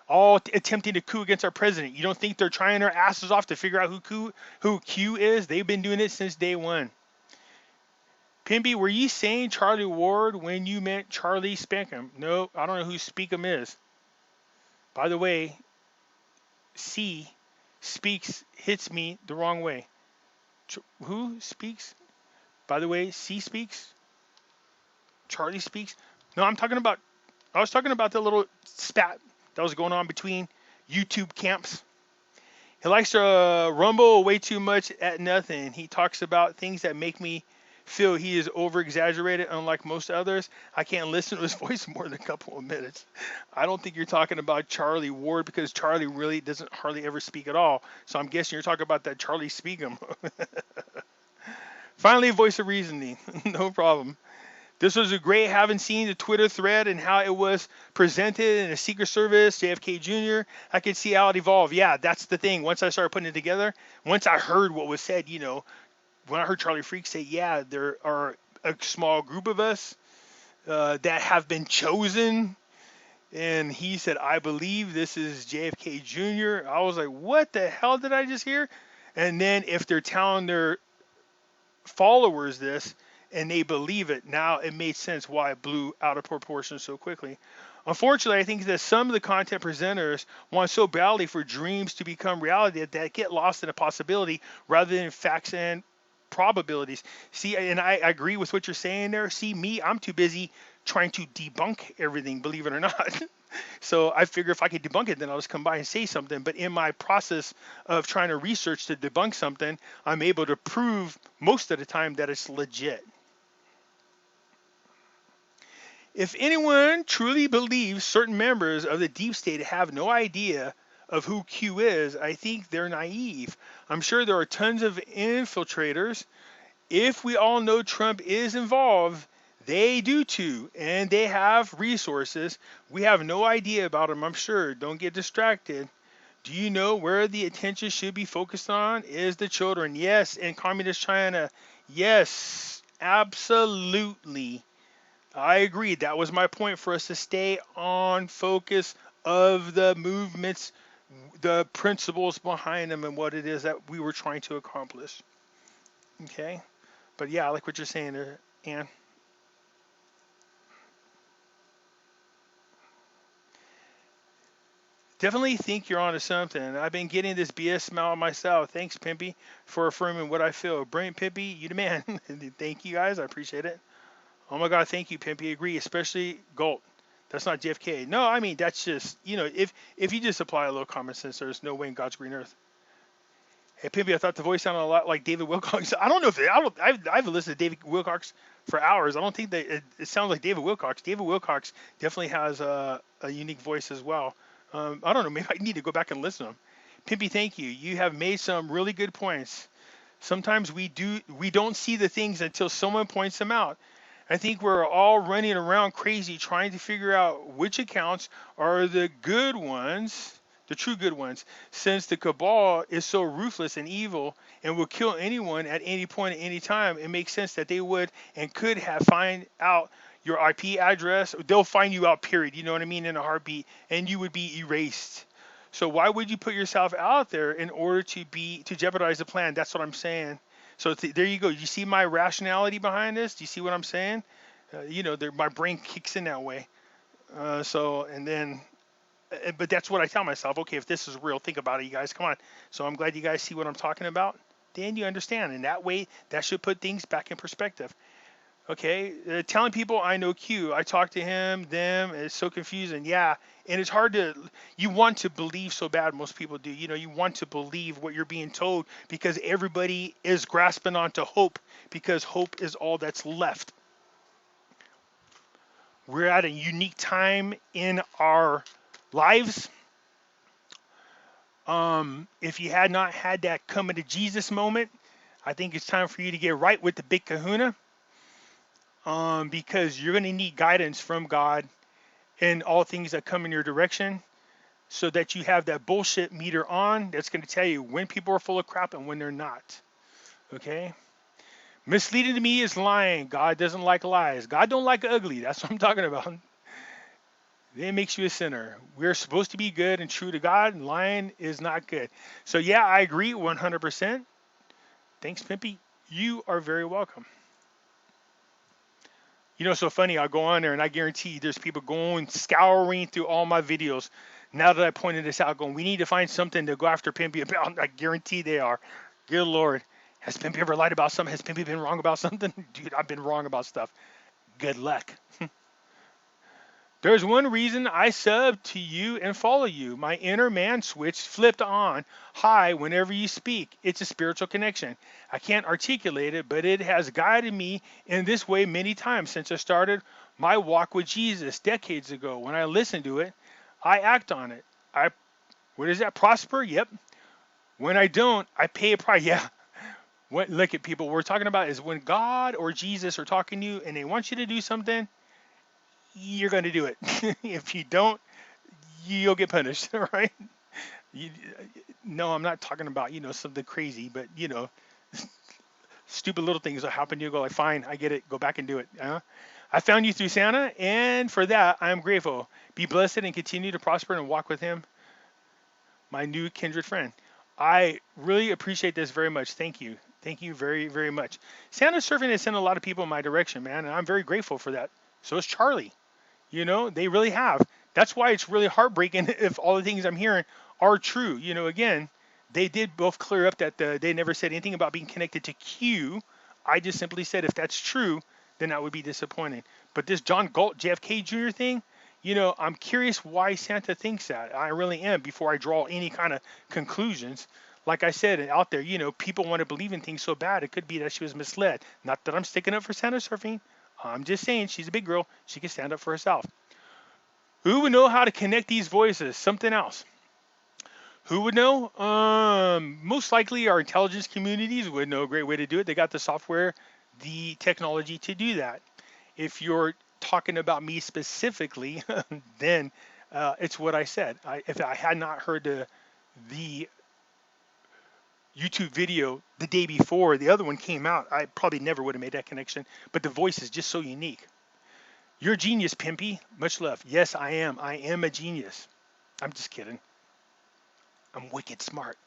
S1: all attempting to coup against our president. You don't think they're trying their asses off to figure out who Q is? They've been doing it since day one. Pimpy, were you saying Charlie Ward when you meant Charlie Spankham? No, I don't know who Speakum is. By the way, C speaks hits me the wrong way. Who speaks? By the way, C speaks. Charlie speaks. No, I was talking about the little spat that was going on between YouTube camps. He likes to rumble way too much at nothing. He talks about things that make me feel he is over exaggerated, unlike most others. I can't listen to his voice more than a couple of minutes. I don't think you're talking about Charlie Ward, because Charlie really doesn't hardly ever speak at all. So I'm guessing you're talking about that Charlie Speakum. Finally, voice of reasoning. No problem. This was a great having seen the Twitter thread and how it was presented in a Secret Service, JFK Jr. I could see how it evolved. Yeah, that's the thing. Once I started putting it together, once I heard what was said, when I heard Charlie Freak say, yeah, there are a small group of us that have been chosen, and he said, I believe this is JFK Jr., I was like, what the hell did I just hear? And then if they're telling their followers this and they believe it, now it made sense why it blew out of proportion so quickly. Unfortunately, I think that some of the content presenters want so badly for dreams to become reality that they get lost in a possibility rather than facts and probabilities. See, and I agree with what you're saying there. See, me, I'm too busy trying to debunk everything, believe it or not. So I figure if I could debunk it, then I'll just come by and say something. But in my process of trying to research to debunk something, I'm able to prove most of the time that it's legit. If anyone truly believes certain members of the deep state have no idea of who Q is, I think they're naive. I'm sure there are tons of infiltrators. If we all know Trump is involved, they do too, and they have resources. We have no idea about them, I'm sure. Don't get distracted. Do you know where the attention should be focused on? Is the children. Yes, in communist China. Yes, absolutely. I agree. That was my point, for us to stay on focus of the movements, the principles behind them, and what it is that we were trying to accomplish. Okay? But yeah, I like what you're saying there, Ann. Definitely think you're onto something. I've been getting this BS smile myself. Thanks, Pimpy, for affirming what I feel. Brilliant, Pimpy. You the man. Thank you, guys. I appreciate it. Oh my God, thank you, Pimpy. Agree, especially Galt. That's not JFK. No, I mean, that's just, if you just apply a little common sense, there's no way in God's green earth. Hey, Pimpy, I thought the voice sounded a lot like David Wilcox. I don't know if I've listened to David Wilcox for hours. I don't think that it sounds like David Wilcox. David Wilcox definitely has a unique voice as well. I don't know. Maybe I need to go back and listen to him. Pimpy, thank you. You have made some really good points. Sometimes we don't see the things until someone points them out. I think we're all running around crazy trying to figure out which accounts are the good ones, the true good ones, since the cabal is so ruthless and evil and will kill anyone at any point at any time. It makes sense that they would and could have find out your IP address. They'll find you out, period. You know what I mean? In a heartbeat, and you would be erased. So why would you put yourself out there in order to jeopardize the plan? That's what I'm saying. So there you go. You see my rationality behind this? Do you see what I'm saying? My brain kicks in that way. But that's what I tell myself. Okay, if this is real, think about it, you guys. Come on. So I'm glad you guys see what I'm talking about. Then you understand. And that way, that should put things back in perspective. Okay, telling people I know Q. I talk to him, them. It's so confusing. Yeah, and it's hard you want to believe so bad. Most people do. You want to believe what you're being told because everybody is grasping onto hope, because hope is all that's left. We're at a unique time in our lives. If you had not had that coming to Jesus moment, I think it's time for you to get right with the big kahuna. Because you're going to need guidance from God in all things that come in your direction. so that you have that bullshit meter on that's going to tell you when people are full of crap and when they're not. Okay? Misleading to me is lying. God doesn't like lies. God don't like ugly. That's what I'm talking about. It makes you a sinner. We're supposed to be good and true to God, and lying is not good. So yeah, I agree 100%. Thanks, Pimpy. You are very welcome. You know, so funny, I'll go on there and I guarantee there's people going, scouring through all my videos. Now that I pointed this out, going, we need to find something to go after Pimpy about. I guarantee they are. Good Lord. Has Pimpy ever lied about something? Has Pimpy been wrong about something? Dude, I've been wrong about stuff. Good luck. There's one reason I sub to you and follow you. My inner man switch flipped on high whenever you speak. It's a spiritual connection. I can't articulate it, but it has guided me in this way many times since I started my walk with Jesus decades ago. When I listen to it, I act on it. What is that? Prosper? Yep. When I don't, I pay a price. Yeah. Look at people. What we're talking about is when God or Jesus are talking to you and they want you to do something, you're going to do it. If you don't, you'll get punished, right? You, no, I'm not talking about, something crazy, but, stupid little things will happen. You go like, fine, I get it. Go back and do it. I found you through Santa, and for that, I am grateful. Be blessed and continue to prosper and walk with him, my new kindred friend. I really appreciate this very much. Thank you. Thank you very, very much. Santa Surfing has sent a lot of people in my direction, man, and I'm very grateful for that. So is Charlie. They really have. That's why it's really heartbreaking if all the things I'm hearing are true. Again, they did both clear up that they never said anything about being connected to Q. I just simply said if that's true, then that would be disappointing. But this John Galt JFK Jr. thing, I'm curious why Santa thinks that. I really am before I draw any kind of conclusions. Like I said, out there, people want to believe in things so bad. It could be that she was misled. Not that I'm sticking up for Santa Surfing. I'm just saying she's a big girl. She can stand up for herself. Who would know how to connect these voices? Something else. Who would know? Most likely our intelligence communities would know a great way to do it. They got the software, the technology to do that. If you're talking about me specifically, then it's what I said. If I had not heard the YouTube video the day before the other one came out, I probably never would have made that connection. But the voice is just so unique. You're a genius, Pimpy. Much love. Yes, I am. I am a genius. I'm just kidding. I'm wicked smart.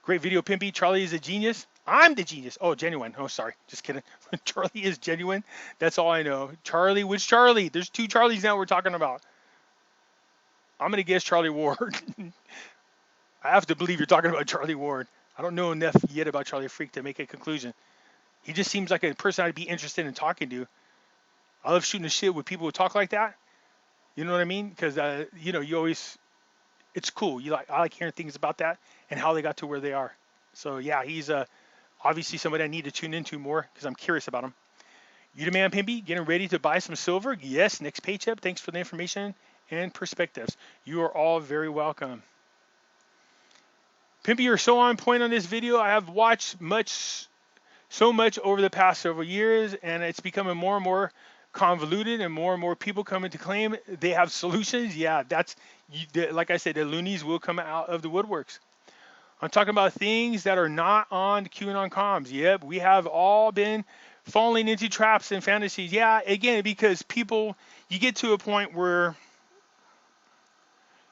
S1: Great video, Pimpy. Charlie is a genius. I'm the genius. Oh, genuine. Oh, sorry. Just kidding. Charlie is genuine. That's all I know. Charlie, which Charlie? There's two Charlies now we're talking about. I'm going to guess Charlie Ward. I have to believe you're talking about Charlie Ward. I don't know enough yet about Charlie Freak to make a conclusion. He just seems like a person I'd be interested in talking to. I love shooting the shit with people who talk like that. You know what I mean? Because, you always, it's cool. I like hearing things about that and how they got to where they are. So, yeah, he's obviously somebody I need to tune into more because I'm curious about him. You the man, Pimpy, getting ready to buy some silver? Yes, next paycheck. Thanks for the information and perspectives. You are all very welcome. Pimpy, you're so on point on this video. I have watched so much over the past several years, and it's becoming more and more convoluted and more people coming to claim they have solutions. Yeah, like I said, the loonies will come out of the woodworks. I'm talking about things that are not on QAnon comms. Yep, we have all been falling into traps and fantasies. Yeah, again, because people, you get to a point where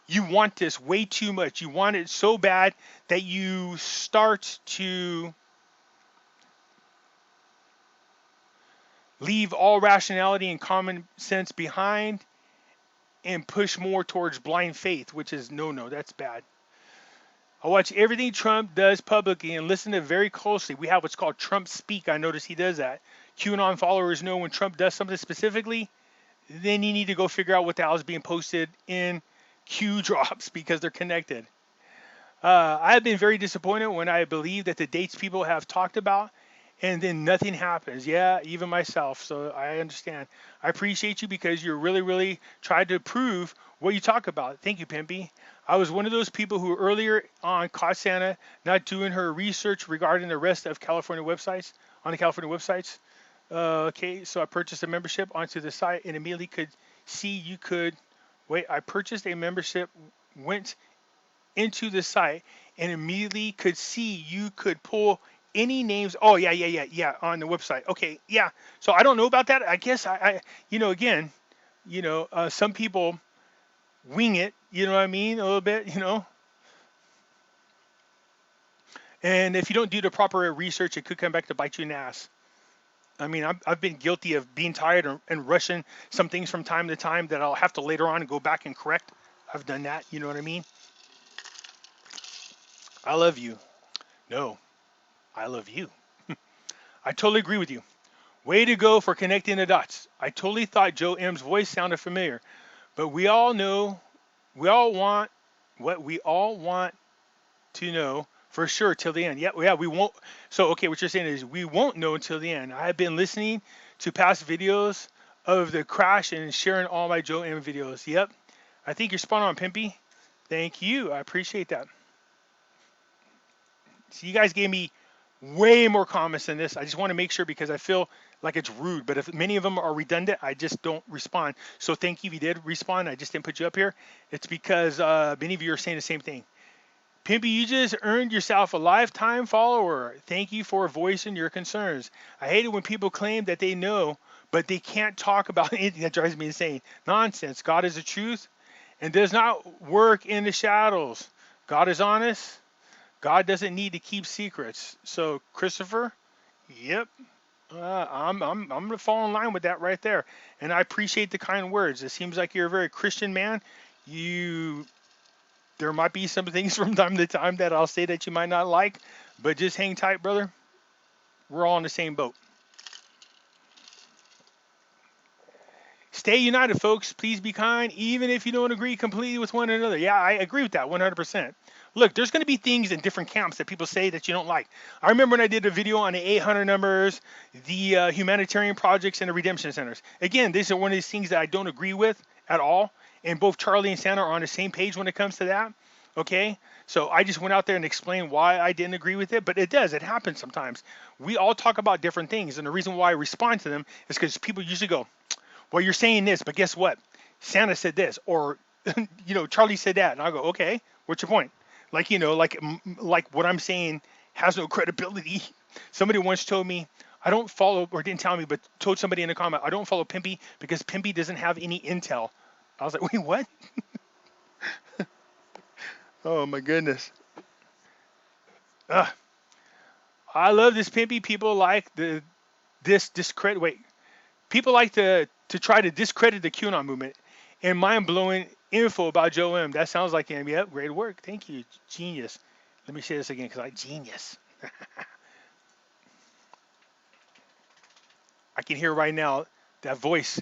S1: you want this way too much. You want it so bad that you start to leave all rationality and common sense behind and push more towards blind faith, which is no, that's bad. I watch everything Trump does publicly and listen to it very closely. We have what's called Trump Speak. I notice he does that. QAnon followers know when Trump does something specifically, then you need to go figure out what the hell is being posted in Q drops because they're connected. I have been very disappointed when I believe that the dates people have talked about and then nothing happens. Yeah, even myself. So I understand. I appreciate you because you're really, really tried to prove what you talk about. Thank you, Pimpy. I was one of those people who earlier on caught Santa not doing her research regarding the rest of California websites, on the California websites. Okay, so I purchased a membership onto the site and immediately could see you could Wait, I purchased a membership, went into the site, and immediately could see you could pull any names. Oh, yeah, yeah, yeah, yeah, on the website. Okay, yeah. So I don't know about that. I guess again, some people wing it, you know what I mean, a little bit. And if you don't do the proper research, it could come back to bite you in the ass. I mean, I've been guilty of being tired and rushing some things from time to time that I'll have to later on go back and correct. I've done that. You know what I mean? I love you. No, I love you. I totally agree with you. Way to go for connecting the dots. I totally thought Joe M's voice sounded familiar, but we all know, we all want what we all want to know for sure till the end. Yeah, yeah, we won't. So, okay, what you're saying is we won't know until the end. I have been listening to past videos of the crash and sharing all my Joe M videos. Yep. I think you're spot on, Pimpy. Thank you. I appreciate that. So you guys gave me way more comments than this. I just want to make sure because I feel like it's rude. But if many of them are redundant, I just don't respond. So thank you if you did respond. I just didn't put you up here. It's because many of you are saying the same thing. Pimpy, you just earned yourself a lifetime follower. Thank you for voicing your concerns. I hate it when people claim that they know, but they can't talk about anything. That drives me insane. Nonsense. God is the truth and does not work in the shadows. God is honest. God doesn't need to keep secrets. So, Christopher, yep, I'm gonna fall in line with that right there. And I appreciate the kind words. It seems like you're a very Christian man. There might be some things from time to time that I'll say that you might not like, but just hang tight, brother. We're all in the same boat. Stay united, folks. Please be kind, even if you don't agree completely with one another. Yeah, I agree with that 100%. Look, there's going to be things in different camps that people say that you don't like. I remember when I did a video on the 800 numbers, the humanitarian projects, and the redemption centers. Again, these are one of these things that I don't agree with at all. And both Charlie and Santa are on the same page when it comes to that. Okay, so I just went out there and explained why I didn't agree with it, but it happens sometimes. We all talk about different things, and the reason why I respond to them is because people usually go, well, you're saying this, but guess what? Santa said this, or Charlie said that, and I go, okay, what's your point? Like what I'm saying has no credibility. Somebody once told me I don't follow, or didn't tell me, but told somebody in a comment, I don't follow Pimpy because Pimpy doesn't have any intel. I was like, wait, what? Oh my goodness. I love this, Pimpy. People like this discredit. Wait, people like to try to discredit the QAnon movement and mind-blowing info about Joe M. That sounds like him. Yep, great work. Thank you. Genius. Let me say this again because I genius. I can hear right now that voice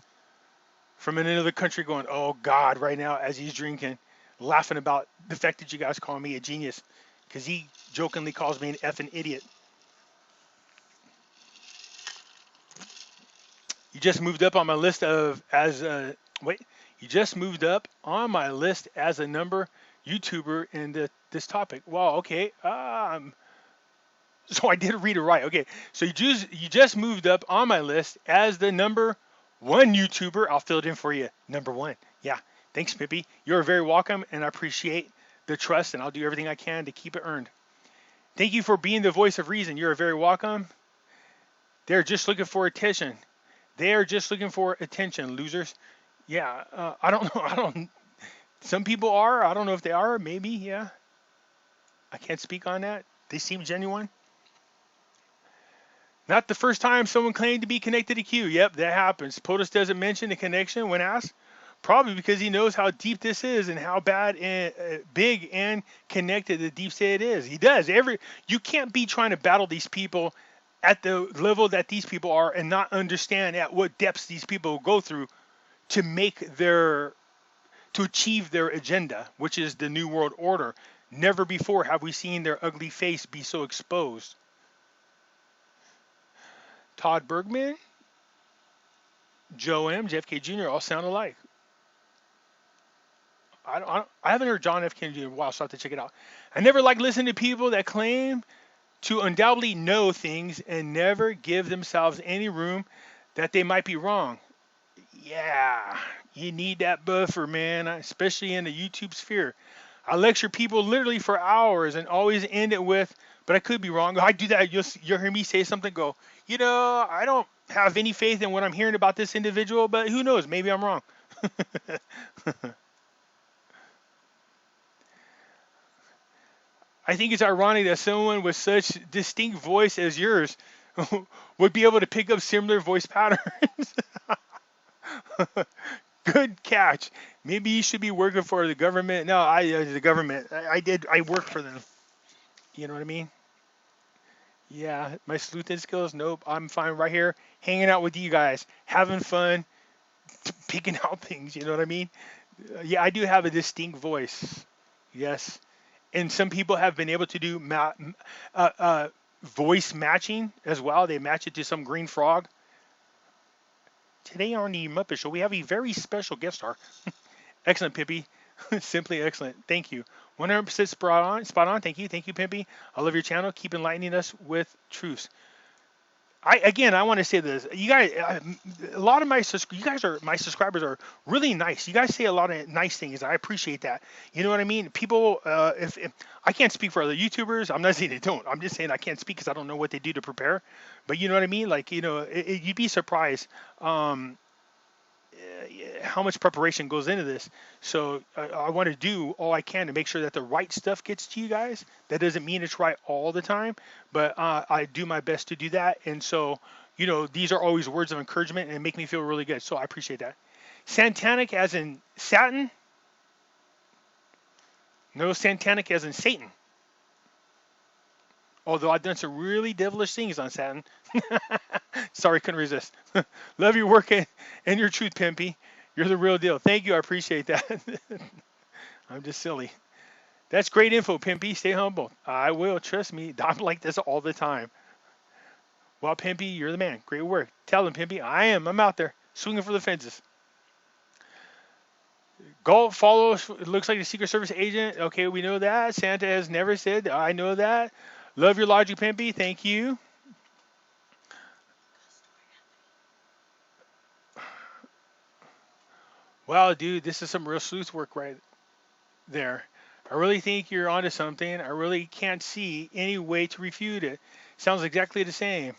S1: from another country going, oh God, right now as he's drinking, laughing about the fact that you guys call me a genius because he jokingly calls me an effing idiot. You just moved up on my list you just moved up on my list as a number YouTuber in this topic. Wow, okay. So I did read it right. Okay, so you just moved up on my list as the number one YouTuber. I'll fill it in for you. Number one. Yeah. Thanks, Pimpy. You're very welcome, and I appreciate the trust, and I'll do everything I can to keep it earned. Thank you for being the voice of reason. You're very welcome. They're just looking for attention. They're just looking for attention, losers. Yeah, I don't know. Some people are. I don't know if they are. Maybe, yeah. I can't speak on that. They seem genuine. Not the first time someone claimed to be connected to Q. Yep, that happens. POTUS doesn't mention the connection when asked. Probably because he knows how deep this is and how bad and big and connected the deep state is. He does. You can't be trying to battle these people at the level that these people are and not understand at what depths these people go through to achieve their agenda, which is the New World Order. Never before have we seen their ugly face be so exposed. Todd Bergman, Joe M, JFK Jr. all sound alike. I haven't heard John F. Kennedy in a while, so I have to check it out. I never like listening to people that claim to undoubtedly know things and never give themselves any room that they might be wrong. Yeah, You need that buffer, man, especially in the YouTube sphere. I lecture people literally for hours and always end it with, but I could be wrong. I do that. You'll hear me say something, go, I don't have any faith in what I'm hearing about this individual, but who knows? Maybe I'm wrong. I think it's ironic that someone with such distinct voice as yours would be able to pick up similar voice patterns. Good catch. Maybe you should be working for the government. No, the government. I work for them. You know what I mean? Yeah, my sleuthing skills. Nope, I'm fine right here, hanging out with you guys, having fun, picking out things. You know what I mean? Yeah, I do have a distinct voice. Yes, and some people have been able to do uh, uh, voice matching as well. They match it to some green frog. Today on the Muppet Show, we have a very special guest star. Excellent, Pimpy. Simply excellent. Thank you. 100% spot on. Spot on. Thank you, Pimpy. I love your channel. Keep enlightening us with truths. I want to say this. You guys, a lot of you guys are my subscribers are really nice. You guys say a lot of nice things. I appreciate that. You know what I mean? People, if I can't speak for other YouTubers, I'm not saying they don't. I'm just saying I can't speak because I don't know what they do to prepare. But you know what I mean? Like you'd be surprised. How much preparation goes into this. So I want to do all I can to make sure that the right stuff gets to you guys. That doesn't mean it's right all the time, but I do my best to do that. And so, these are always words of encouragement and make me feel really good. So I appreciate that. Satanic as in Satin? No, satanic as in Satan. Although I've done some really devilish things on Satin. Sorry, couldn't resist. Love your work and your truth, Pimpy. You're the real deal. Thank you. I appreciate that. I'm just silly. That's great info, Pimpy. Stay humble. I will. Trust me. I'm like this all the time. Well, Pimpy, you're the man. Great work. Tell them, Pimpy, I am. I'm out there swinging for the fences. Galt follows. It looks like a Secret Service agent. Okay, we know that. Santa has never said. I know that. Love your logic, Pimpy. Thank you. Wow, dude, this is some real sleuth work right there. I really think you're onto something. I really can't see any way to refute it. Sounds exactly the same.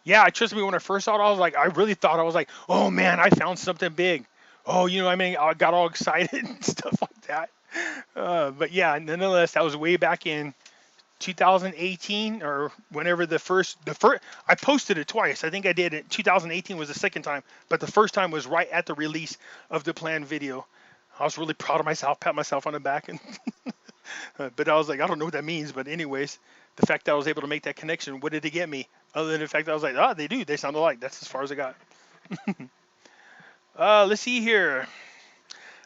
S1: Yeah, trust me, when I first saw it, I really thought, I was like, oh man, I found something big. Oh, I got all excited and stuff like that. But yeah, nonetheless, that was way back in 2018 or whenever the first, I posted it twice. I think I did it. 2018 was the second time, but the first time was right at the release of the planned video. I was really proud of myself, pat myself on the back, and but I was like, I don't know what that means. But anyways, the fact that I was able to make that connection, what did it get me? Other than the fact that I was like, they do, they sound alike. That's as far as I got. Let's see here.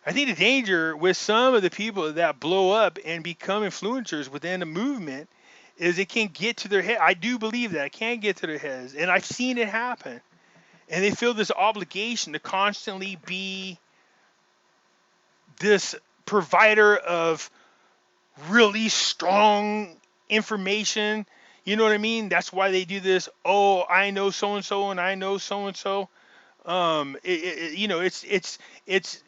S1: I think the danger with some of the people that blow up and become influencers within the movement is it can get to their head. I do believe that it can get to their heads, and I've seen it happen. And they feel this obligation to constantly be this provider of really strong information. You know what I mean? That's why they do this. Oh, I know so and so, and I know so and so. It's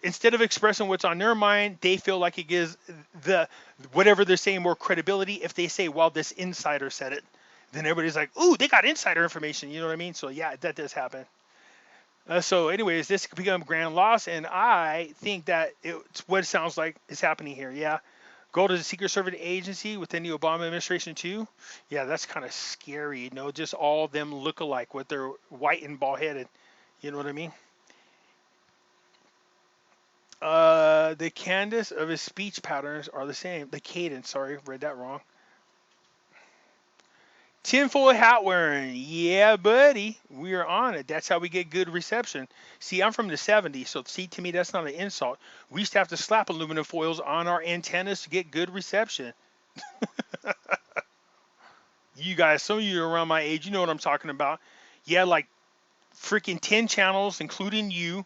S1: instead of expressing what's on their mind, they feel like it gives the whatever they're saying more credibility. If they say, "Well, this insider said it," then everybody's like, "Ooh, they got insider information." You know what I mean? So yeah, that does happen. So, anyways, this could become grand loss, and I think that it's what it sounds like is happening here. Yeah, go to the Secret Service agency within the Obama administration too. Yeah, that's kind of scary. Just all of them look alike with their white and bald headed. You know what I mean? The cadence of his speech patterns are the same. The cadence, sorry, read that wrong. Tinfoil hat wearing. Yeah, buddy. We are on it. That's how we get good reception. See, I'm from the 70s, so see, to me, that's not an insult. We used to have to slap aluminum foils on our antennas to get good reception. You guys, some of you are around my age, you know what I'm talking about. You had like freaking 10 channels, including you,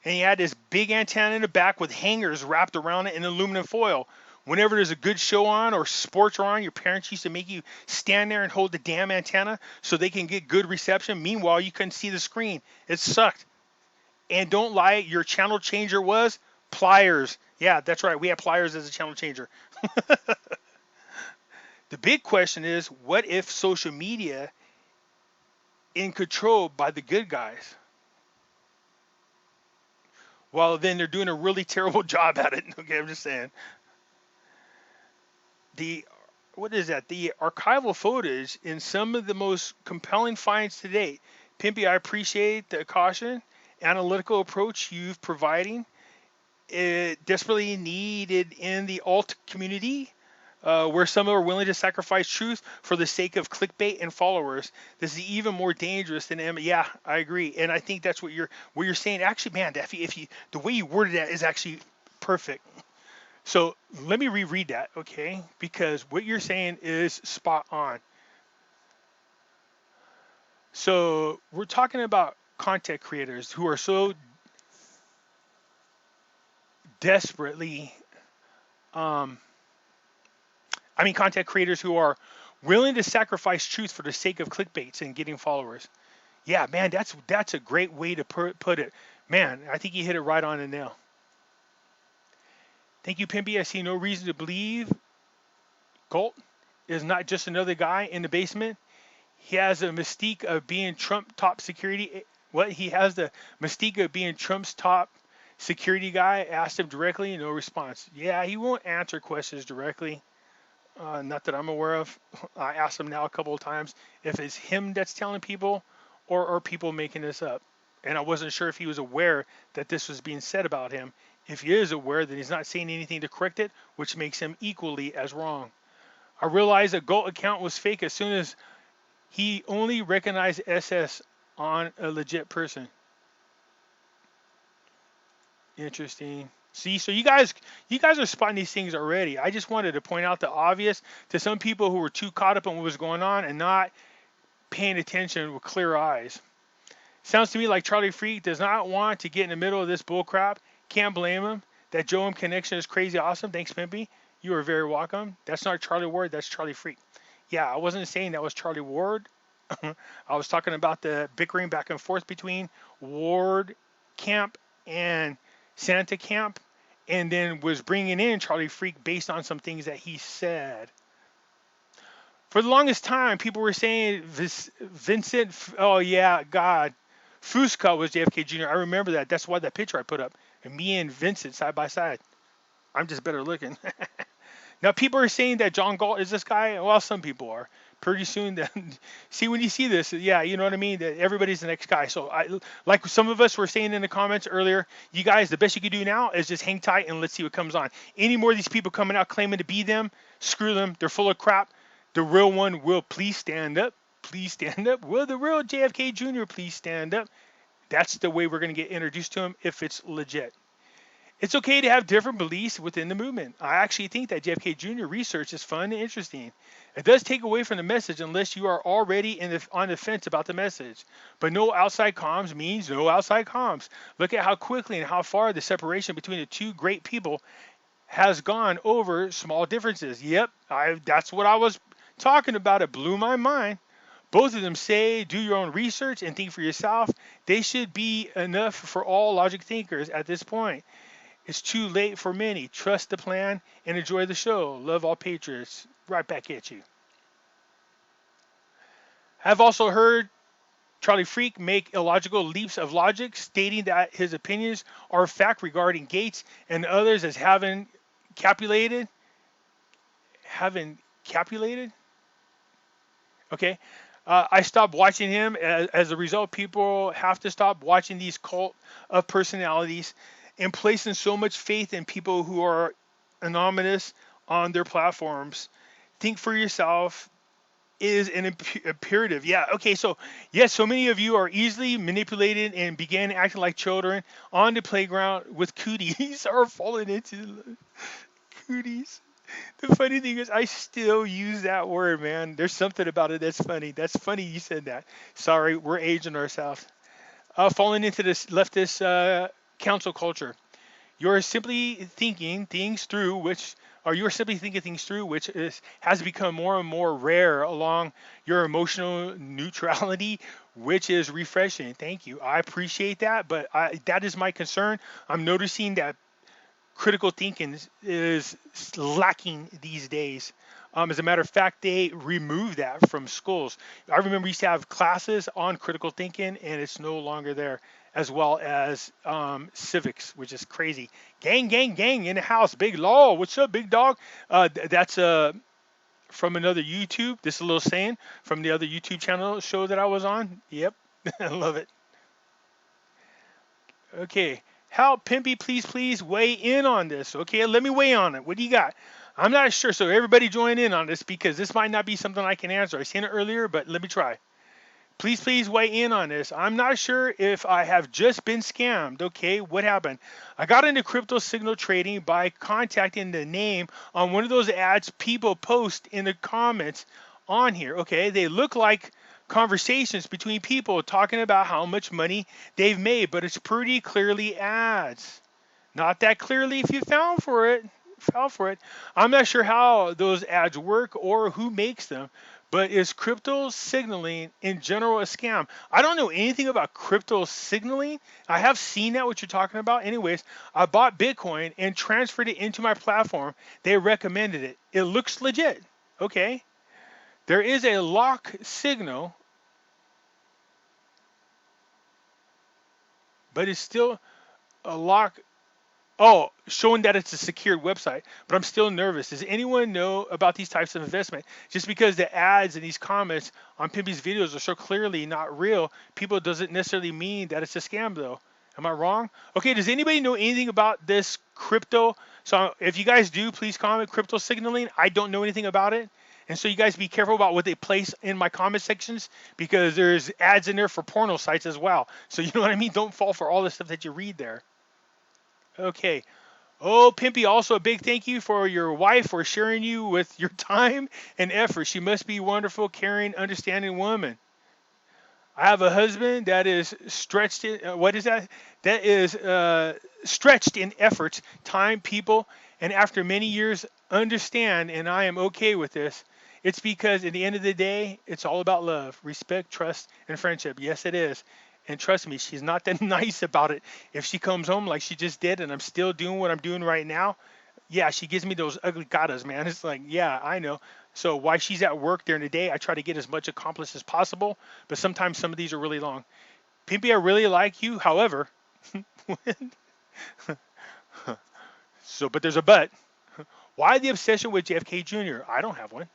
S1: and you had this big antenna in the back with hangers wrapped around it in aluminum foil. Whenever there's a good show on or sports are on, your parents used to make you stand there and hold the damn antenna so they can get good reception. Meanwhile, you couldn't see the screen. It sucked. And don't lie, your channel changer was pliers. Yeah, that's right. We have pliers as a channel changer. The big question is, what if social media in control by the good guys? Well, then they're doing a really terrible job at it. Okay, I'm just saying. The what is that? The archival footage in some of the most compelling finds to date. Pimpy, I appreciate the caution, analytical approach you've providing. It desperately needed in the alt community, where some are willing to sacrifice truth for the sake of clickbait and followers. This is even more dangerous than Yeah, I agree, and I think that's what you're saying. Actually, man, if you the way you worded that is actually perfect. So let me reread that, okay? Because what you're saying is spot on. So we're talking about content creators who are so desperately, um, content creators who are willing to sacrifice truth for the sake of clickbaits and getting followers. Yeah, man, that's a great way to put it. Man, I think you hit it right on the nail. Thank you, Pimpy. I see no reason to believe Galt is not just another guy in the basement. He has a mystique of being Trump top security. What he has the mystique of being Trump's top security guy. Asked him directly, no response. Yeah, he won't answer questions directly. Not that I'm aware of. I asked him now a couple of times if it's him that's telling people or are people making this up. And I wasn't sure if he was aware that this was being said about him. If he is aware, then he's not saying anything to correct it, which makes him equally as wrong. I realized a Galt account was fake as soon as he only recognized SS on a legit person. Interesting. See, so you guys are spotting these things already. I just wanted to point out the obvious to some people who were too caught up on what was going on and not paying attention with clear eyes. Sounds to me like Charlie Freak does not want to get in the middle of this bullcrap. Can't blame him. That Joe M connection is crazy awesome. Thanks, Pimpy. You are very welcome. That's not Charlie Ward. That's Charlie Freak. Yeah, I wasn't saying that was Charlie Ward. I was talking about the bickering back and forth between Ward Camp and Santa Camp, and then was bringing in Charlie Freak based on some things that he said. For the longest time, people were saying Vincent, oh yeah, God, Fusca was JFK Jr. I remember that. That's why that picture I put up. And me and Vincent side by side. I'm just better looking. Now, people are saying that John Galt is this guy. Well, some people are. Pretty soon, see, when you see this, yeah, you know what I mean? That everybody's the next guy. So, like some of us were saying in the comments earlier, you guys, the best you can do now is just hang tight and let's see what comes on. Any more of these people coming out claiming to be them, screw them. They're full of crap. The real one will please stand up. Please stand up. Will the real JFK Jr. please stand up? That's the way we're going to get introduced to him if it's legit. It's okay to have different beliefs within the movement. I actually think that JFK Jr. research is fun and interesting. It does take away from the message unless you are already on the fence about the message. But no outside comms means no outside comms. Look at how quickly and how far the separation between the two great people has gone over small differences. Yep, that's what I was talking about. It blew my mind. Both of them say do your own research and think for yourself. They should be enough for all logic thinkers at this point. It's too late for many. Trust the plan and enjoy the show. Love all patriots. Right back at you. I've also heard Charlie Freak make illogical leaps of logic, stating that his opinions are fact regarding Gates and others as having capulated. Okay. I stopped watching him. As a result, people have to stop watching these cult of personalities and placing so much faith in people who are anonymous on their platforms. Think for yourself is an imperative. Yeah, okay, so yes, so many of you are easily manipulated and begin acting like children on the playground with cooties or falling into cooties. The funny thing is I still use that word, man. There's something about it that's funny. That's funny you said that. Sorry, we're aging ourselves. Falling into this leftist council culture. You're simply thinking things through which or you're simply thinking things through, which has become more and more rare along your emotional neutrality, which is refreshing. Thank you. I appreciate that, but that is my concern. I'm noticing that critical thinking is lacking these days. As a matter of fact, they removed that from schools. I remember we used to have classes on critical thinking, and it's no longer there, as well as civics, which is crazy. Gang, gang, gang in the house. Big Law, what's up, big dog? That's from another YouTube. This is a little saying from the other YouTube channel show that I was on. Yep, I love it. Okay. Help, Pimpy, please weigh in on this. Okay, let me weigh on it. What do you got? I'm not sure, so everybody join in on this because this might not be something I can answer. I seen it earlier, but let me try. Please weigh in on this. I'm not sure if I have just been scammed. Okay, what happened? I got into crypto signal trading by contacting the name on one of those ads people post in the comments on here. Okay, they look like conversations between people talking about how much money they've made, but it's pretty clearly ads. Not that clearly if you fell for it. I'm not sure how those ads work or who makes them, but is crypto signaling in general a scam? I don't know anything about crypto signaling. I have seen that, what you're talking about. Anyways, I bought Bitcoin and transferred it into my platform. They recommended it. It looks legit. Okay. There is a lock signal, but it's still a lock. Oh, showing that it's a secured website, but I'm still nervous. Does anyone know about these types of investment? Just because the ads and these comments on Pimpy's videos are so clearly not real, people doesn't necessarily mean that it's a scam though. Am I wrong? Okay, does anybody know anything about this crypto? So if you guys do, please comment crypto signaling. I don't know anything about it. And so you guys be careful about what they place in my comment sections because there's ads in there for porno sites as well. So you know what I mean? Don't fall for all the stuff that you read there. Okay. Oh, Pimpy, also a big thank you for your wife for sharing you with your time and effort. She must be a wonderful, caring, understanding woman. I have a husband that is stretched in, what is that? That is stretched in efforts, time, people, and after many years understand, and I am okay with this. It's because at the end of the day, it's all about love, respect, trust, and friendship. Yes, it is. And trust me, she's not that nice about it. If she comes home like she just did and I'm still doing what I'm doing right now, yeah, she gives me those ugly gatas, man. It's like, yeah, I know. So while she's at work during the day, I try to get as much accomplished as possible. But sometimes some of these are really long. Pimpy, I really like you. However, but there's a but. Why the obsession with JFK Jr.? I don't have one.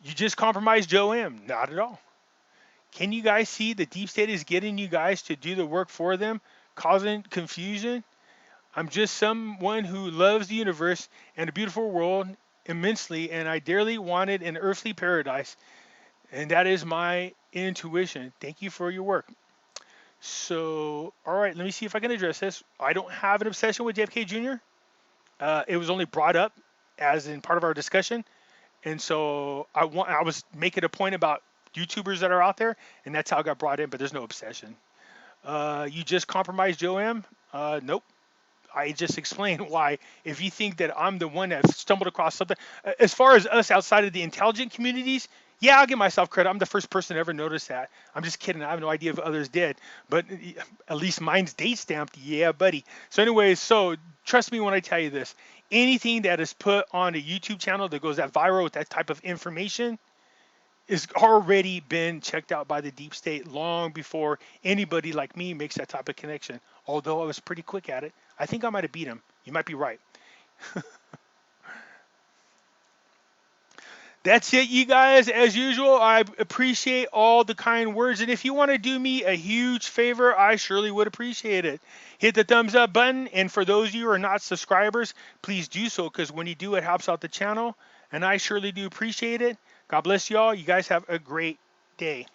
S1: You just compromised Joe M. Not at all. Can you guys see the deep state is getting you guys to do the work for them, causing confusion? I'm just someone who loves the universe and the beautiful world immensely, and I dearly wanted an earthly paradise, and that is my intuition. Thank you for your work. So, all right, let me see if I can address this. I don't have an obsession with JFK Jr. It was only brought up as in part of our discussion, and so I was making a point about YouTubers that are out there, and that's how I got brought in, but there's no obsession. You just compromised Joe M? Nope. I just explained why. If you think that I'm the one that stumbled across something, as far as us outside of the intelligent communities, yeah, I'll give myself credit. I'm the first person to ever notice that. I'm just kidding. I have no idea if others did, but at least mine's date stamped. Yeah, buddy. So anyways, so trust me when I tell you this. Anything that is put on a YouTube channel that goes that viral with that type of information is already been checked out by the deep state long before anybody like me makes that type of connection. Although I was pretty quick at it. I think I might have beat him. You might be right. That's it, you guys. As usual, I appreciate all the kind words. And if you want to do me a huge favor, I surely would appreciate it. Hit the thumbs up button. And for those of you who are not subscribers, please do so, because when you do, it helps out the channel. And I surely do appreciate it. God bless you all. You guys have a great day.